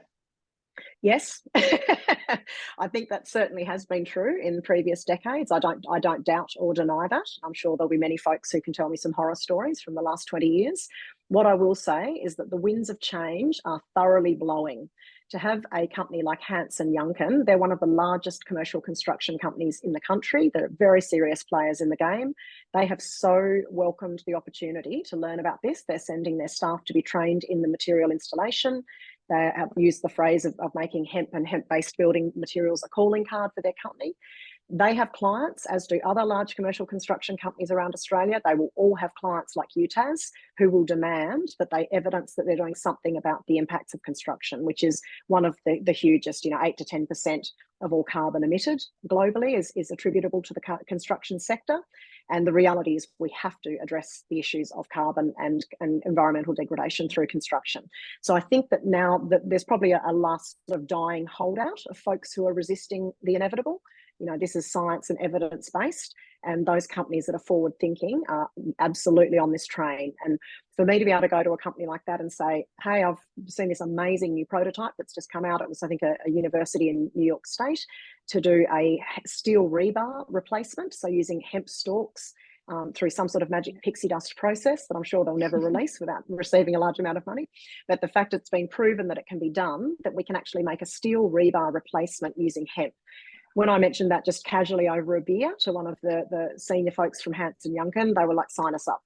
Yes, I think that certainly has been true in previous decades. I don't doubt or deny that. I'm sure there'll be many folks who can tell me some horror stories from the last 20 years. What I will say is that the winds of change are thoroughly blowing. To have a company like Hanson Youngkin, they're one of the largest commercial construction companies in the country. They're very serious players in the game. They have so welcomed the opportunity to learn about this. They're sending their staff to be trained in the material installation. They have used the phrase of making hemp and hemp-based building materials a calling card for their company. They have clients, as do other large commercial construction companies around Australia. They will all have clients like UTAS who will demand that they evidence that they're doing something about the impacts of construction, which is one of the hugest, 8 to 10% of all carbon emitted globally is attributable to the construction sector. And the reality is we have to address the issues of carbon and environmental degradation through construction. So I think that now that there's probably a last sort of dying holdout of folks who are resisting the inevitable. This is science and evidence based, and those companies that are forward thinking are absolutely on this train. And for me to be able to go to a company like that and say, hey, I've seen this amazing new prototype that's just come out. It was, I think, a university in New York State to do a steel rebar replacement. So using hemp stalks through some sort of magic pixie dust process that I'm sure they'll never release without receiving a large amount of money. But the fact it's been proven that it can be done, that we can actually make a steel rebar replacement using hemp. When I mentioned that just casually over a beer to one of the senior folks from Hanson Youngkin, they were like, sign us up.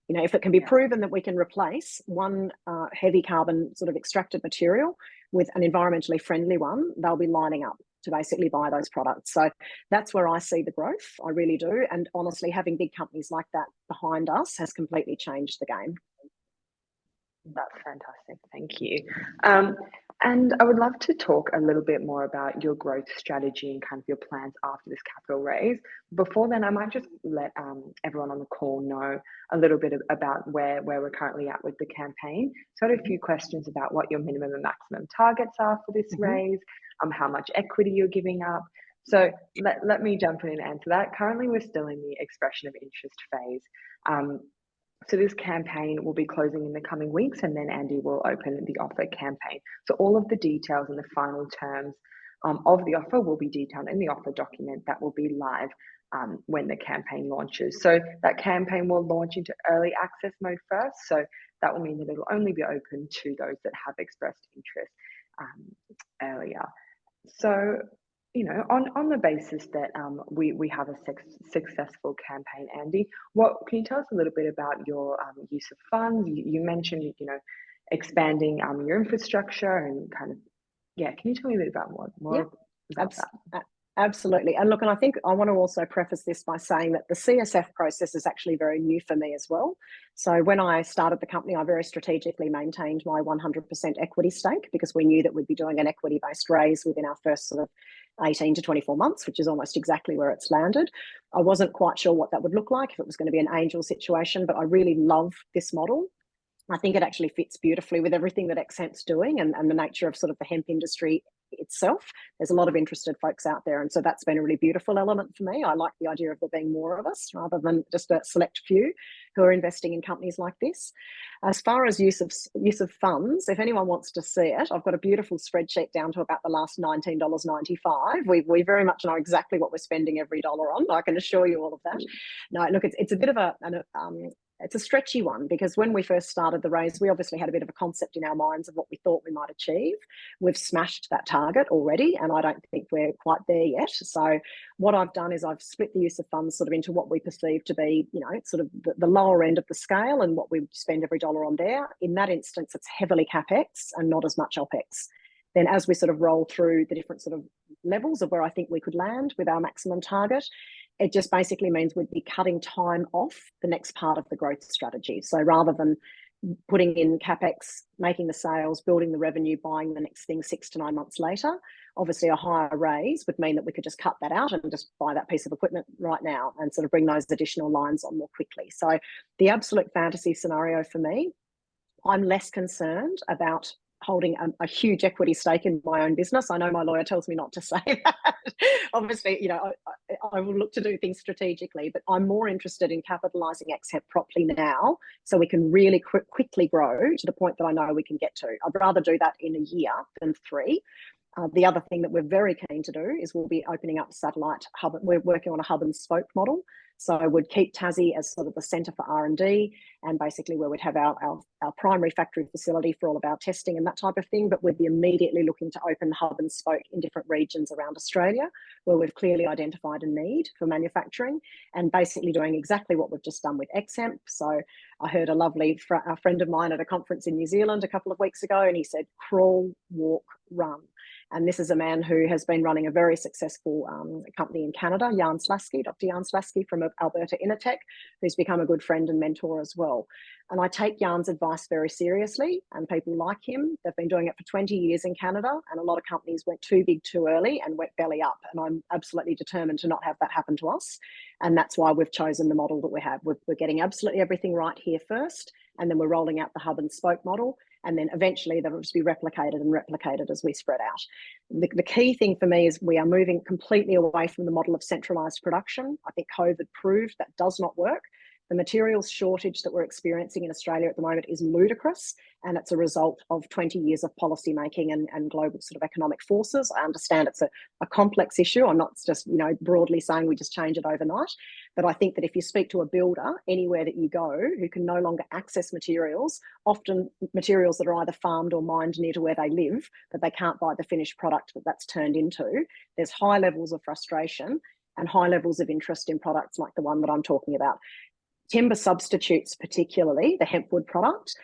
If it can be proven that we can replace one heavy carbon sort of extracted material with an environmentally friendly one, they'll be lining up to basically buy those products. So that's where I see the growth. I really do. And honestly, having big companies like that behind us has completely changed the game. That's fantastic. Thank you. And I would love to talk a little bit more about your growth strategy and kind of your plans after this capital raise. Before then, I might just let everyone on the call know a little bit about where we're currently at with the campaign. So I had a few questions about what your minimum and maximum targets are for this raise, how much equity you're giving up. So let me jump in and answer that. Currently, we're still in the expression of interest phase. So this campaign will be closing in the coming weeks, and then Andy will open the offer campaign. So all of the details and the final terms of the offer will be detailed in the offer document that will be live when the campaign launches. So that campaign will launch into early access mode first. So that will mean that it'll only be open to those that have expressed interest earlier. So, you know, on the basis that we have a successful campaign, Andy, can you tell us a little bit about your use of funds? You mentioned, you know, expanding your infrastructure and kind of, yeah, can you tell me a bit about more about that? Absolutely. And look, and I think I want to also preface this by saying that the CSF process is actually very new for me as well. So when I started the company, I very strategically maintained my 100% equity stake because we knew that we'd be doing an equity-based raise within our first sort of 18 to 24 months, which is almost exactly where it's landed. I wasn't quite sure what that would look like, if it was going to be an angel situation, but I really love this model. I think it actually fits beautifully with everything that ExHemp's doing and the nature of sort of the hemp industry itself. There's a lot of interested folks out there. And so that's been a really beautiful element for me. I like the idea of there being more of us rather than just a select few who are investing in companies like this. As far as use of funds, if anyone wants to see it, I've got a beautiful spreadsheet down to about the last $19.95. We very much know exactly what we're spending every dollar on. I can assure you all of that. No, look, it's a bit of it's a stretchy one because when we first started the raise, we obviously had a bit of a concept in our minds of what we thought we might achieve. We've smashed that target already, and I don't think we're quite there yet. So what I've done is I've split the use of funds sort of into what we perceive to be, you know, sort of the lower end of the scale and what we spend every dollar on there. In that instance, it's heavily CapEx and not as much OpEx. Then as we sort of roll through the different sort of levels of where I think we could land with our maximum target, it just basically means we'd be cutting time off the next part of the growth strategy. So rather than putting in CapEx, making the sales, building the revenue, buying the next thing 6 to 9 months later, obviously a higher raise would mean that we could just cut that out and just buy that piece of equipment right now and sort of bring those additional lines on more quickly. So the absolute fantasy scenario for me, I'm less concerned about holding a huge equity stake in my own business. I know my lawyer tells me not to say that. Obviously, you know, I will look to do things strategically, but I'm more interested in capitalising ExHemp properly now so we can really quickly grow to the point that I know we can get to. I'd rather do that in a year than 3. The other thing that we're very keen to do is we'll be opening up satellite hub. We're working on a hub and spoke model. So I would keep Tassie as sort of the centre for R&D and basically where we'd have our primary factory facility for all of our testing and that type of thing, but we'd be immediately looking to open hub and spoke in different regions around Australia where we've clearly identified a need for manufacturing and basically doing exactly what we've just done with ExHemp. So I heard a lovely friend of mine at a conference in New Zealand a couple of weeks ago and he said, crawl, walk, run. And this is a man who has been running a very successful company in Canada, Jan Slasky, Dr. Jan Slasky from Alberta Innertech, who's become a good friend and mentor as well. And I take Jan's advice very seriously, and people like him. They've been doing it for 20 years in Canada, and a lot of companies went too big too early and went belly up. And I'm absolutely determined to not have that happen to us. And that's why we've chosen the model that we have. We're getting absolutely everything right here first, and then we're rolling out the hub and spoke model. And then eventually they'll just be replicated as we spread out. The key thing for me is we are moving completely away from the model of centralised production. I think COVID proved that does not work. The materials shortage that we're experiencing in Australia at the moment is ludicrous, and it's a result of 20 years of policy making and global sort of economic forces. I understand it's a complex issue. I'm not just, you know, broadly saying we just change it overnight, but I think that if you speak to a builder anywhere that you go who can no longer access materials, often materials that are either farmed or mined near to where they live, but they can't buy the finished product that's turned into, there's high levels of frustration and high levels of interest in products like the one that I'm talking about. Timber substitutes, particularly the hempwood product,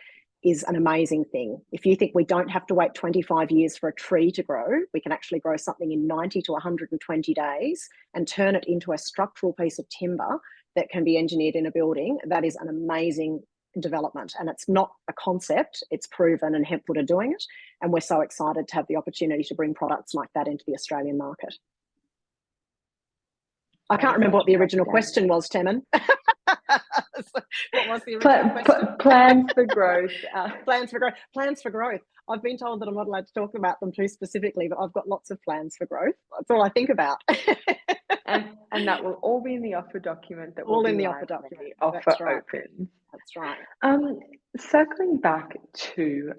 is an amazing thing. If you think we don't have to wait 25 years for a tree to grow, we can actually grow something in 90 to 120 days and turn it into a structural piece of timber that can be engineered in a building. That is an amazing development, and it's not a concept, it's proven, and Hempwood are doing it. And we're so excited to have the opportunity to bring products like that into the Australian market. I can't remember what the original question was, Temin. What was the original question? Plans for growth. Plans for growth. Plans for growth. I've been told that I'm not allowed to talk about them too specifically, but I've got lots of plans for growth. That's all I think about. and that will all be in the offer document. That will all be in the live offer document. when the offer opens. That's right. Circling back to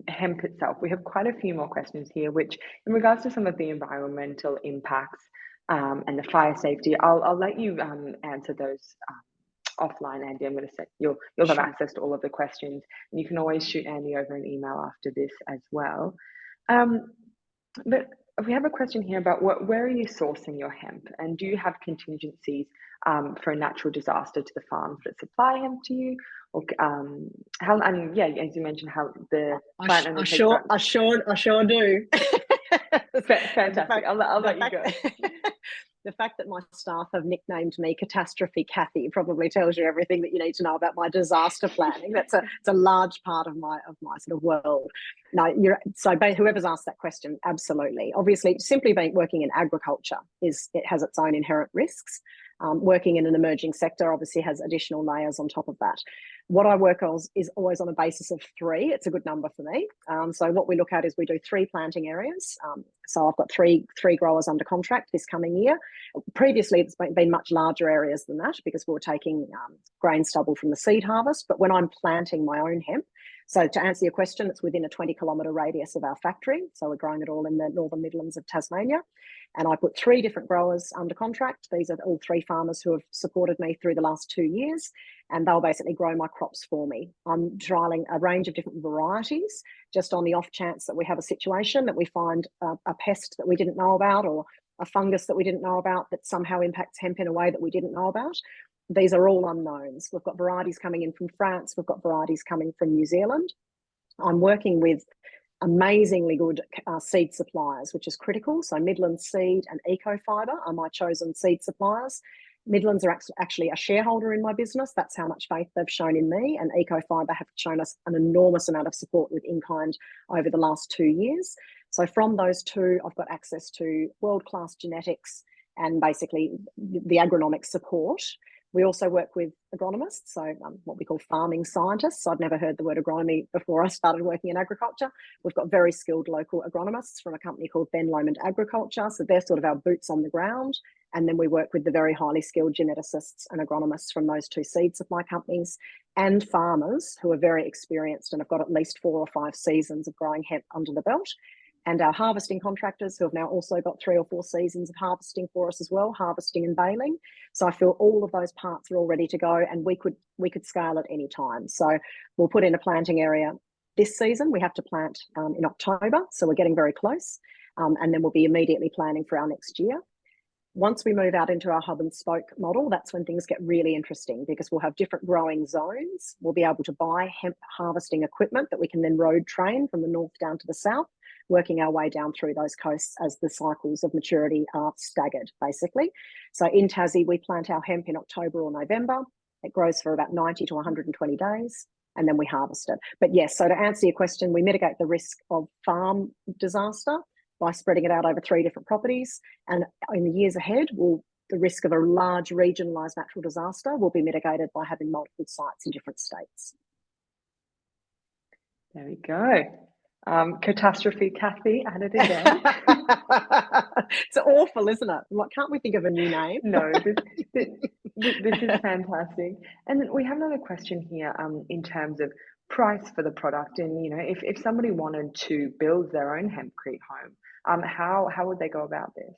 hemp itself, we have quite a few more questions here, which in regards to some of the environmental impacts and the fire safety, I'll let you answer those offline, Andy. I'm going to say you'll have access to all of the questions, and you can always shoot Andy over an email after this as well. But we have a question here about where are you sourcing your hemp, and do you have contingencies for a natural disaster to the farms that supply hemp to you, or how? And yeah, as you mentioned, how the plant I sure do. Fantastic. I'll let you go. The fact that my staff have nicknamed me Catastrophe Kathy probably tells you everything that you need to know about my disaster planning. It's a large part of my sort of world. No, whoever's asked that question, absolutely. Obviously, simply working in agriculture it has its own inherent risks. Working in an emerging sector obviously has additional layers on top of that. What I work on is always on a basis of 3. It's a good number for me. So what we look at is we do 3 planting areas. So I've got three growers under contract this coming year. Previously, it's been much larger areas than that because we were taking grain stubble from the seed harvest. But when I'm planting my own hemp, so to answer your question, it's within a 20-kilometre radius of our factory. So we're growing it all in the Northern Midlands of Tasmania. And I put 3 different growers under contract. These are all 3 farmers who have supported me through the last 2 years, and they'll basically grow my crops for me. I'm trialling a range of different varieties, just on the off chance that we have a situation that we find a pest that we didn't know about, or a fungus that we didn't know about that somehow impacts hemp in a way that we didn't know about. These are all unknowns. We've got varieties coming in from France. We've got varieties coming from New Zealand. I'm working with amazingly good seed suppliers, which is critical. So Midlands Seed and Ecofibre are my chosen seed suppliers. Midlands are actually a shareholder in my business. That's how much faith they've shown in me. And Ecofibre have shown us an enormous amount of support with in-kind over the last 2 years. So from those 2, I've got access to world-class genetics and basically the agronomic support. We also work with agronomists, so what we call farming scientists. I'd never heard the word agronomy before I started working in agriculture. We've got very skilled local agronomists from a company called Ben Lomond Agriculture. So they're sort of our boots on the ground. And then we work with the very highly skilled geneticists and agronomists from those 2 seed supply companies, and farmers who are very experienced and have got at least 4 or 5 seasons of growing hemp under the belt. And our harvesting contractors who have now also got 3 or 4 seasons of harvesting for us as well, harvesting and baling. So I feel all of those parts are all ready to go, and we could scale at any time. So we'll put in a planting area this season. We have to plant in October, so we're getting very close. And then we'll be immediately planning for our next year. Once we move out into our hub and spoke model, that's when things get really interesting, because we'll have different growing zones. We'll be able to buy hemp harvesting equipment that we can then road train from the north down to the south, working our way down through those coasts as the cycles of maturity are staggered, basically. So in Tassie, we plant our hemp in October or November. It grows for about 90 to 120 days, and then we harvest it. But yes, so to answer your question, we mitigate the risk of farm disaster by spreading it out over 3 different properties. And in the years ahead, the risk of a large regionalised natural disaster will be mitigated by having multiple sites in different states. There we go. Catastrophe Kathy, added again. It's awful, isn't it? Like, can't we think of a new name? No, this is fantastic. And we have another question here in terms of price for the product. And, you know, if somebody wanted to build their own hempcrete home, how would they go about this?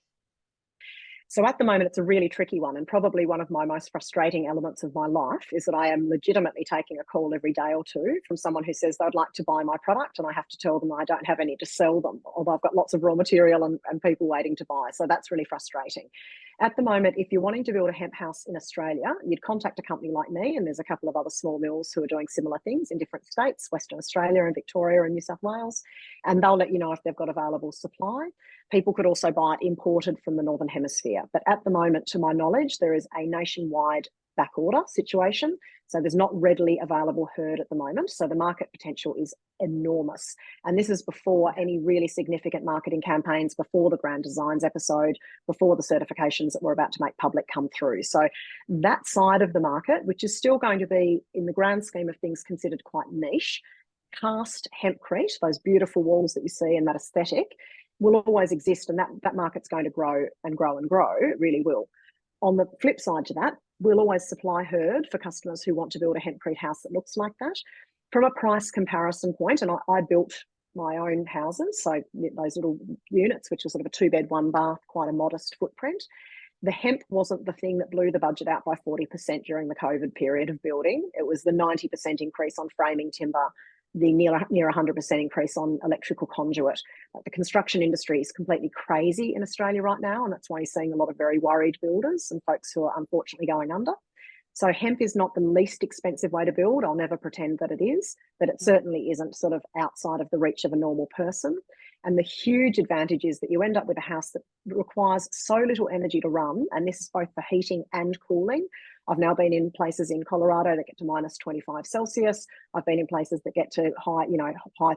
So at the moment, it's a really tricky one, and probably one of my most frustrating elements of my life is that I am legitimately taking a call every day or 2 from someone who says they'd like to buy my product, and I have to tell them I don't have any to sell them, although I've got lots of raw material and people waiting to buy. So that's really frustrating. At the moment, if you're wanting to build a hemp house in Australia, you'd contact a company like me, and there's a couple of other small mills who are doing similar things in different states, Western Australia and Victoria and New South Wales, and they'll let you know if they've got available supply. People could also buy it imported from the Northern Hemisphere. But at the moment, to my knowledge, there is a nationwide back order situation. So there's not readily available herd at the moment. So the market potential is enormous. And this is before any really significant marketing campaigns, before the Grand Designs episode, before the certifications that we're about to make public come through. So that side of the market, which is still going to be, in the grand scheme of things, considered quite niche, cast hempcrete, those beautiful walls that you see and that aesthetic, will always exist, and that market's going to grow and grow and grow. It really will. On the flip side to that, we'll always supply herd for customers who want to build a hempcrete house that looks like that. From a price comparison point, and I built my own houses, so those little units, which are sort of a 2-bed, 1-bath, quite a modest footprint. The hemp wasn't the thing that blew the budget out by 40% during the COVID period of building. It was the 90% increase on framing timber, the near 100% increase on electrical conduit. The construction industry is completely crazy in Australia right now, and that's why you're seeing a lot of very worried builders and folks who are unfortunately going under. So hemp is not the least expensive way to build. I'll never pretend that it is, but it certainly isn't sort of outside of the reach of a normal person. And the huge advantage is that you end up with a house that requires so little energy to run, and this is both for heating and cooling. I've now been in places in Colorado that get to minus 25 Celsius. I've been in places that get to high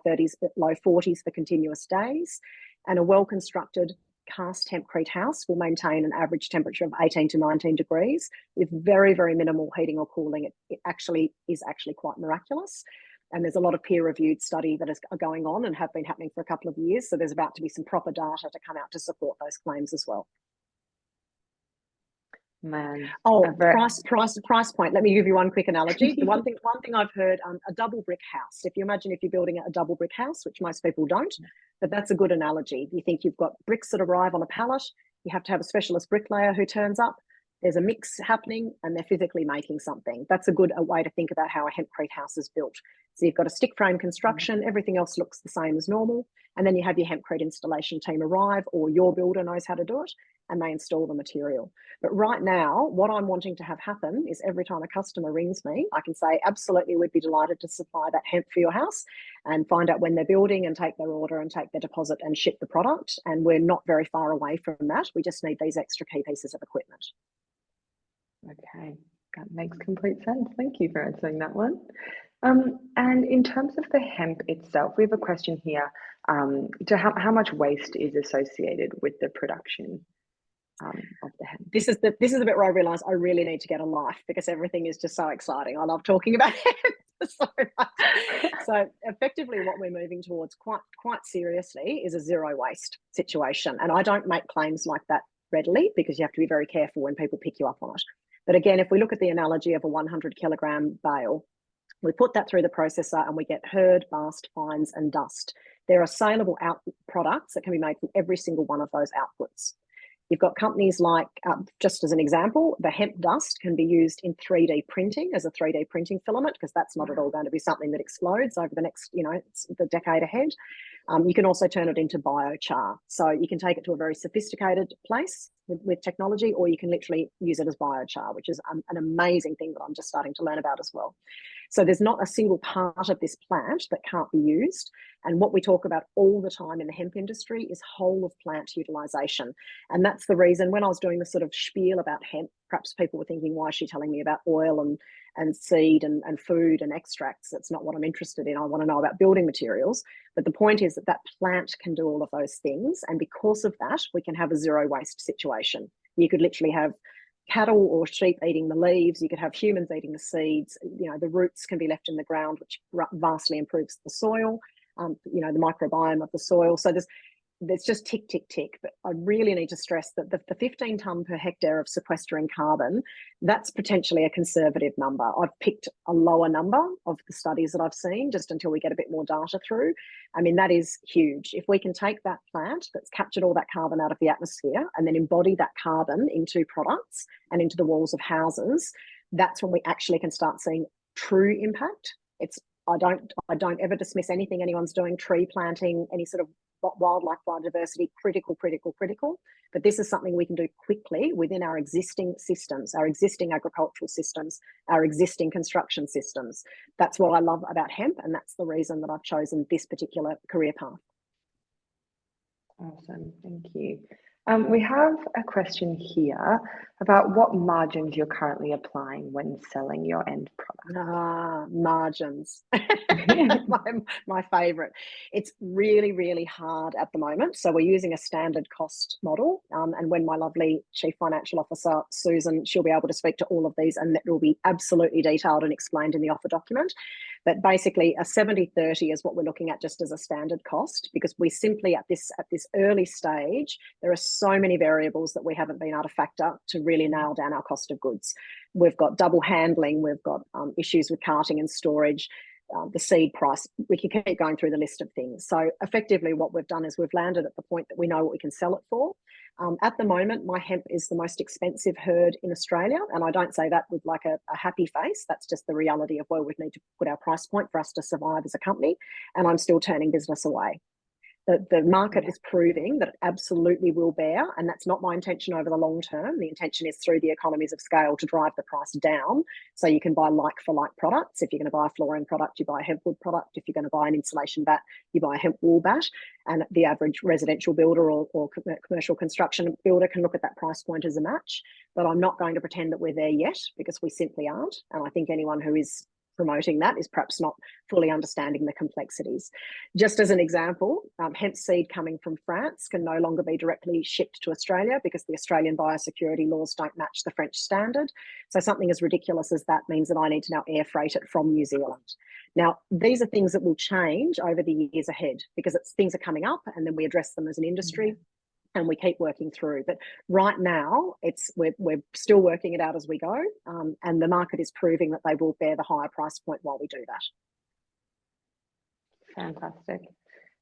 30s, low 40s for continuous days. And a well-constructed cast hempcrete house will maintain an average temperature of 18 to 19 degrees with very, very minimal heating or cooling. It actually is quite miraculous. And there's a lot of peer-reviewed study that is going on and have been happening for a couple of years. So there's about to be some proper data to come out to support those claims as well. Man. Oh, price point. Let me give you one quick analogy. The one thing I've heard, a double brick house. If you imagine if you're building a double brick house, which most people don't, but that's a good analogy. You think you've got bricks that arrive on a pallet. You have to have a specialist bricklayer who turns up. There's a mix happening and they're physically making something. That's a good way to think about how a hempcrete house is built. So you've got a stick frame construction, everything else looks the same as normal. And then you have your hempcrete installation team arrive, or your builder knows how to do it, and they install the material. But right now, what I'm wanting to have happen is every time a customer rings me, I can say, absolutely, we'd be delighted to supply that hemp for your house, and find out when they're building and take their order and take their deposit and ship the product. And we're not very far away from that. We just need these extra key pieces of equipment. Okay, that makes complete sense. Thank you for answering that one. And in terms of the hemp itself, we have a question here. How much waste is associated with the production of the hemp? This is the bit where I realise I really need to get a life, because everything is just so exciting. I love talking about hemp so much. So effectively, what we're moving towards quite seriously is a zero waste situation. And I don't make claims like that readily, because you have to be very careful when people pick you up on it. But again, if we look at the analogy of a 100 kilogram bale, we put that through the processor and we get herd, bast, fines, and dust. There are saleable products that can be made from every single one of those outputs. You've got companies like, just as an example, the hemp dust can be used in 3D printing as a 3D printing filament, because that's not at all going to be something that explodes over the next, the decade ahead. You can also turn it into biochar. So you can take it to a very sophisticated place with technology, or you can literally use it as biochar, which is an amazing thing that I'm just starting to learn about as well. So there's not a single part of this plant that can't be used. And what we talk about all the time in the hemp industry is whole of plant utilisation. And that's the reason when I was doing the sort of spiel about hemp, perhaps people were thinking, why is she telling me about oil and seed and food and extracts? That's not what I'm interested in. I want to know about building materials. But the point is that plant can do all of those things. And because of that, we can have a zero waste situation. You could literally have cattle or sheep eating the leaves. You could have humans eating the seeds. The roots can be left in the ground, which vastly improves the soil, the microbiome of the soil. So there's just tick, tick, tick. But I really need to stress that the 15 tonne per hectare of sequestering carbon, that's potentially a conservative number. I've picked a lower number of the studies that I've seen just until we get a bit more data through. I mean, that is huge. If we can take that plant that's captured all that carbon out of the atmosphere and then embody that carbon into products and into the walls of houses, that's when we actually can start seeing true impact. I don't ever dismiss anything anyone's doing, tree planting, any sort of wildlife biodiversity, critical. But this is something we can do quickly within our existing systems, our existing agricultural systems, our existing construction systems. That's what I love about hemp, and that's the reason that I've chosen this particular career path. Awesome, thank you. We have a question here about what margins you're currently applying when selling your end Margins. product. my favorite. It's really, really hard at the moment. So we're using a standard cost model. And when my lovely Chief Financial Officer, Susan, she'll be able to speak to all of these, and that will be absolutely detailed and explained in the offer document. But basically a 70/30 is what we're looking at just as a standard cost, because we simply at this early stage, there are so many variables that we haven't been able to factor to really nail down our cost of goods. We've got double handling, we've got issues with carting and storage, the seed price. We can keep going through the list of things. So effectively what we've done is we've landed at the point that we know what we can sell it for. At the moment, my hemp is the most expensive herd in Australia. And I don't say that with like a happy face. That's just the reality of where we need to put our price point for us to survive as a company. And I'm still turning business away. The market is proving that it absolutely will bear, and that's not my intention over the long term. The intention is through the economies of scale to drive the price down, so you can buy like for like products. If you're going to buy a flooring product, you buy a hemp wood product. If you're going to buy an insulation bat, you buy a hemp wool bat. And the average residential builder or commercial construction builder can look at that price point as a match. But I'm not going to pretend that we're there yet, because we simply aren't. And I think anyone who is promoting that is perhaps not fully understanding the complexities. Just as an example, hemp seed coming from France can no longer be directly shipped to Australia because the Australian biosecurity laws don't match the French standard. So something as ridiculous as that means that I need to now air freight it from New Zealand. Now, these are things that will change over the years ahead, because things are coming up and then we address them as an industry. And we keep working through. But right now, we're still working it out as we go, and the market is proving that they will bear the higher price point while we do that. Fantastic.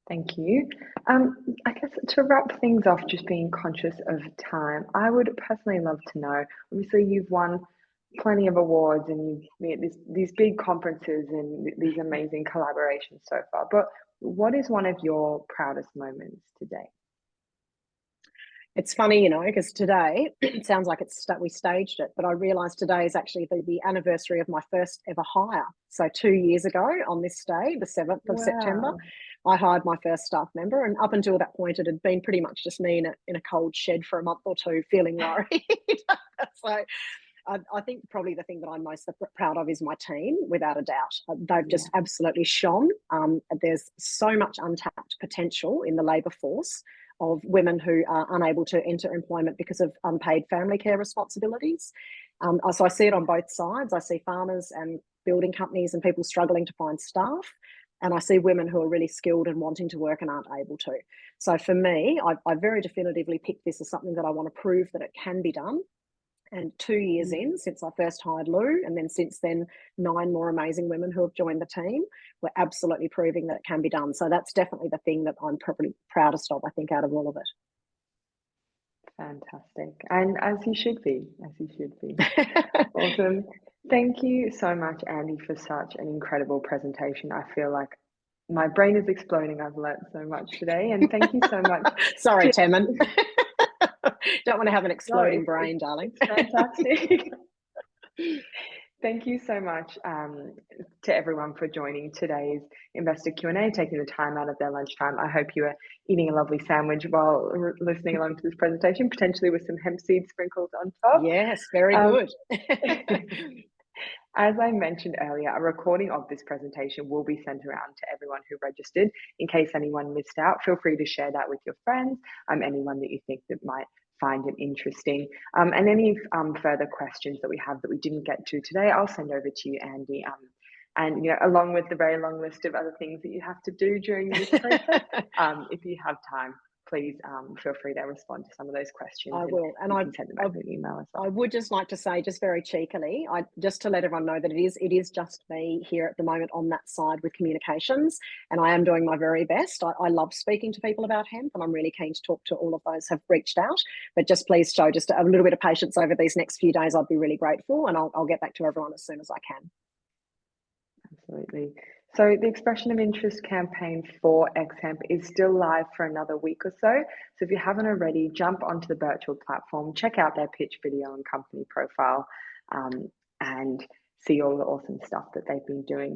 Thank you. I guess to wrap things off, just being conscious of time, I would personally love to know, obviously you've won plenty of awards and you've made these big conferences and these amazing collaborations so far, but what is one of your proudest moments today? It's funny, because today, it sounds like we staged it, but I realised today is actually the anniversary of my first ever hire. So 2 years ago on this day, the 7th of September, I hired my first staff member. And up until that point, it had been pretty much just me in a cold shed for a month or two, feeling worried. So I think probably the thing that I'm most proud of is my team, without a doubt. They've just absolutely shone. There's so much untapped potential in the labour force of women who are unable to enter employment because of unpaid family care responsibilities. So I see it on both sides. I see farmers and building companies and people struggling to find staff. And I see women who are really skilled and wanting to work and aren't able to. So for me, I very definitively picked this as something that I want to prove that it can be done. And 2 years in, since I first hired Lou, and then since then, 9 more amazing women who have joined the team, we're absolutely proving that it can be done. So that's definitely the thing that I'm probably proudest of, I think, out of all of it. Fantastic. And as you should be, Awesome. Thank you so much, Andy, for such an incredible presentation. I feel like my brain is exploding. I've learned so much today, and thank you so much. Sorry, Temin. Don't want to have an exploding brain, darling. Fantastic. Thank you so much to everyone for joining today's Investor Q&A, taking the time out of their lunchtime. I hope you are eating a lovely sandwich while listening along to this presentation, potentially with some hemp seed sprinkles on top. Yes, very good. As I mentioned earlier, a recording of this presentation will be sent around to everyone who registered. In case anyone missed out, feel free to share that with your friends, anyone that you think that might find it interesting. And any further questions that we have that we didn't get to today, I'll send over to you, Andy. And along with the very long list of other things that you have to do during this process, if you have time, please feel free to respond to some of those questions. I will, and I can send them over an email as well. I would just like to say, just very cheekily, just to let everyone know that it is just me here at the moment on that side with communications, and I am doing my very best. I love speaking to people about hemp, and I'm really keen to talk to all of those who have reached out. But just please show just a little bit of patience over these next few days. I'd be really grateful, and I'll get back to everyone as soon as I can. Absolutely. So the expression of interest campaign for ExHemp is still live for another week or so. So if you haven't already, jump onto the Birchal platform, check out their pitch video and company profile, and see all the awesome stuff that they've been doing.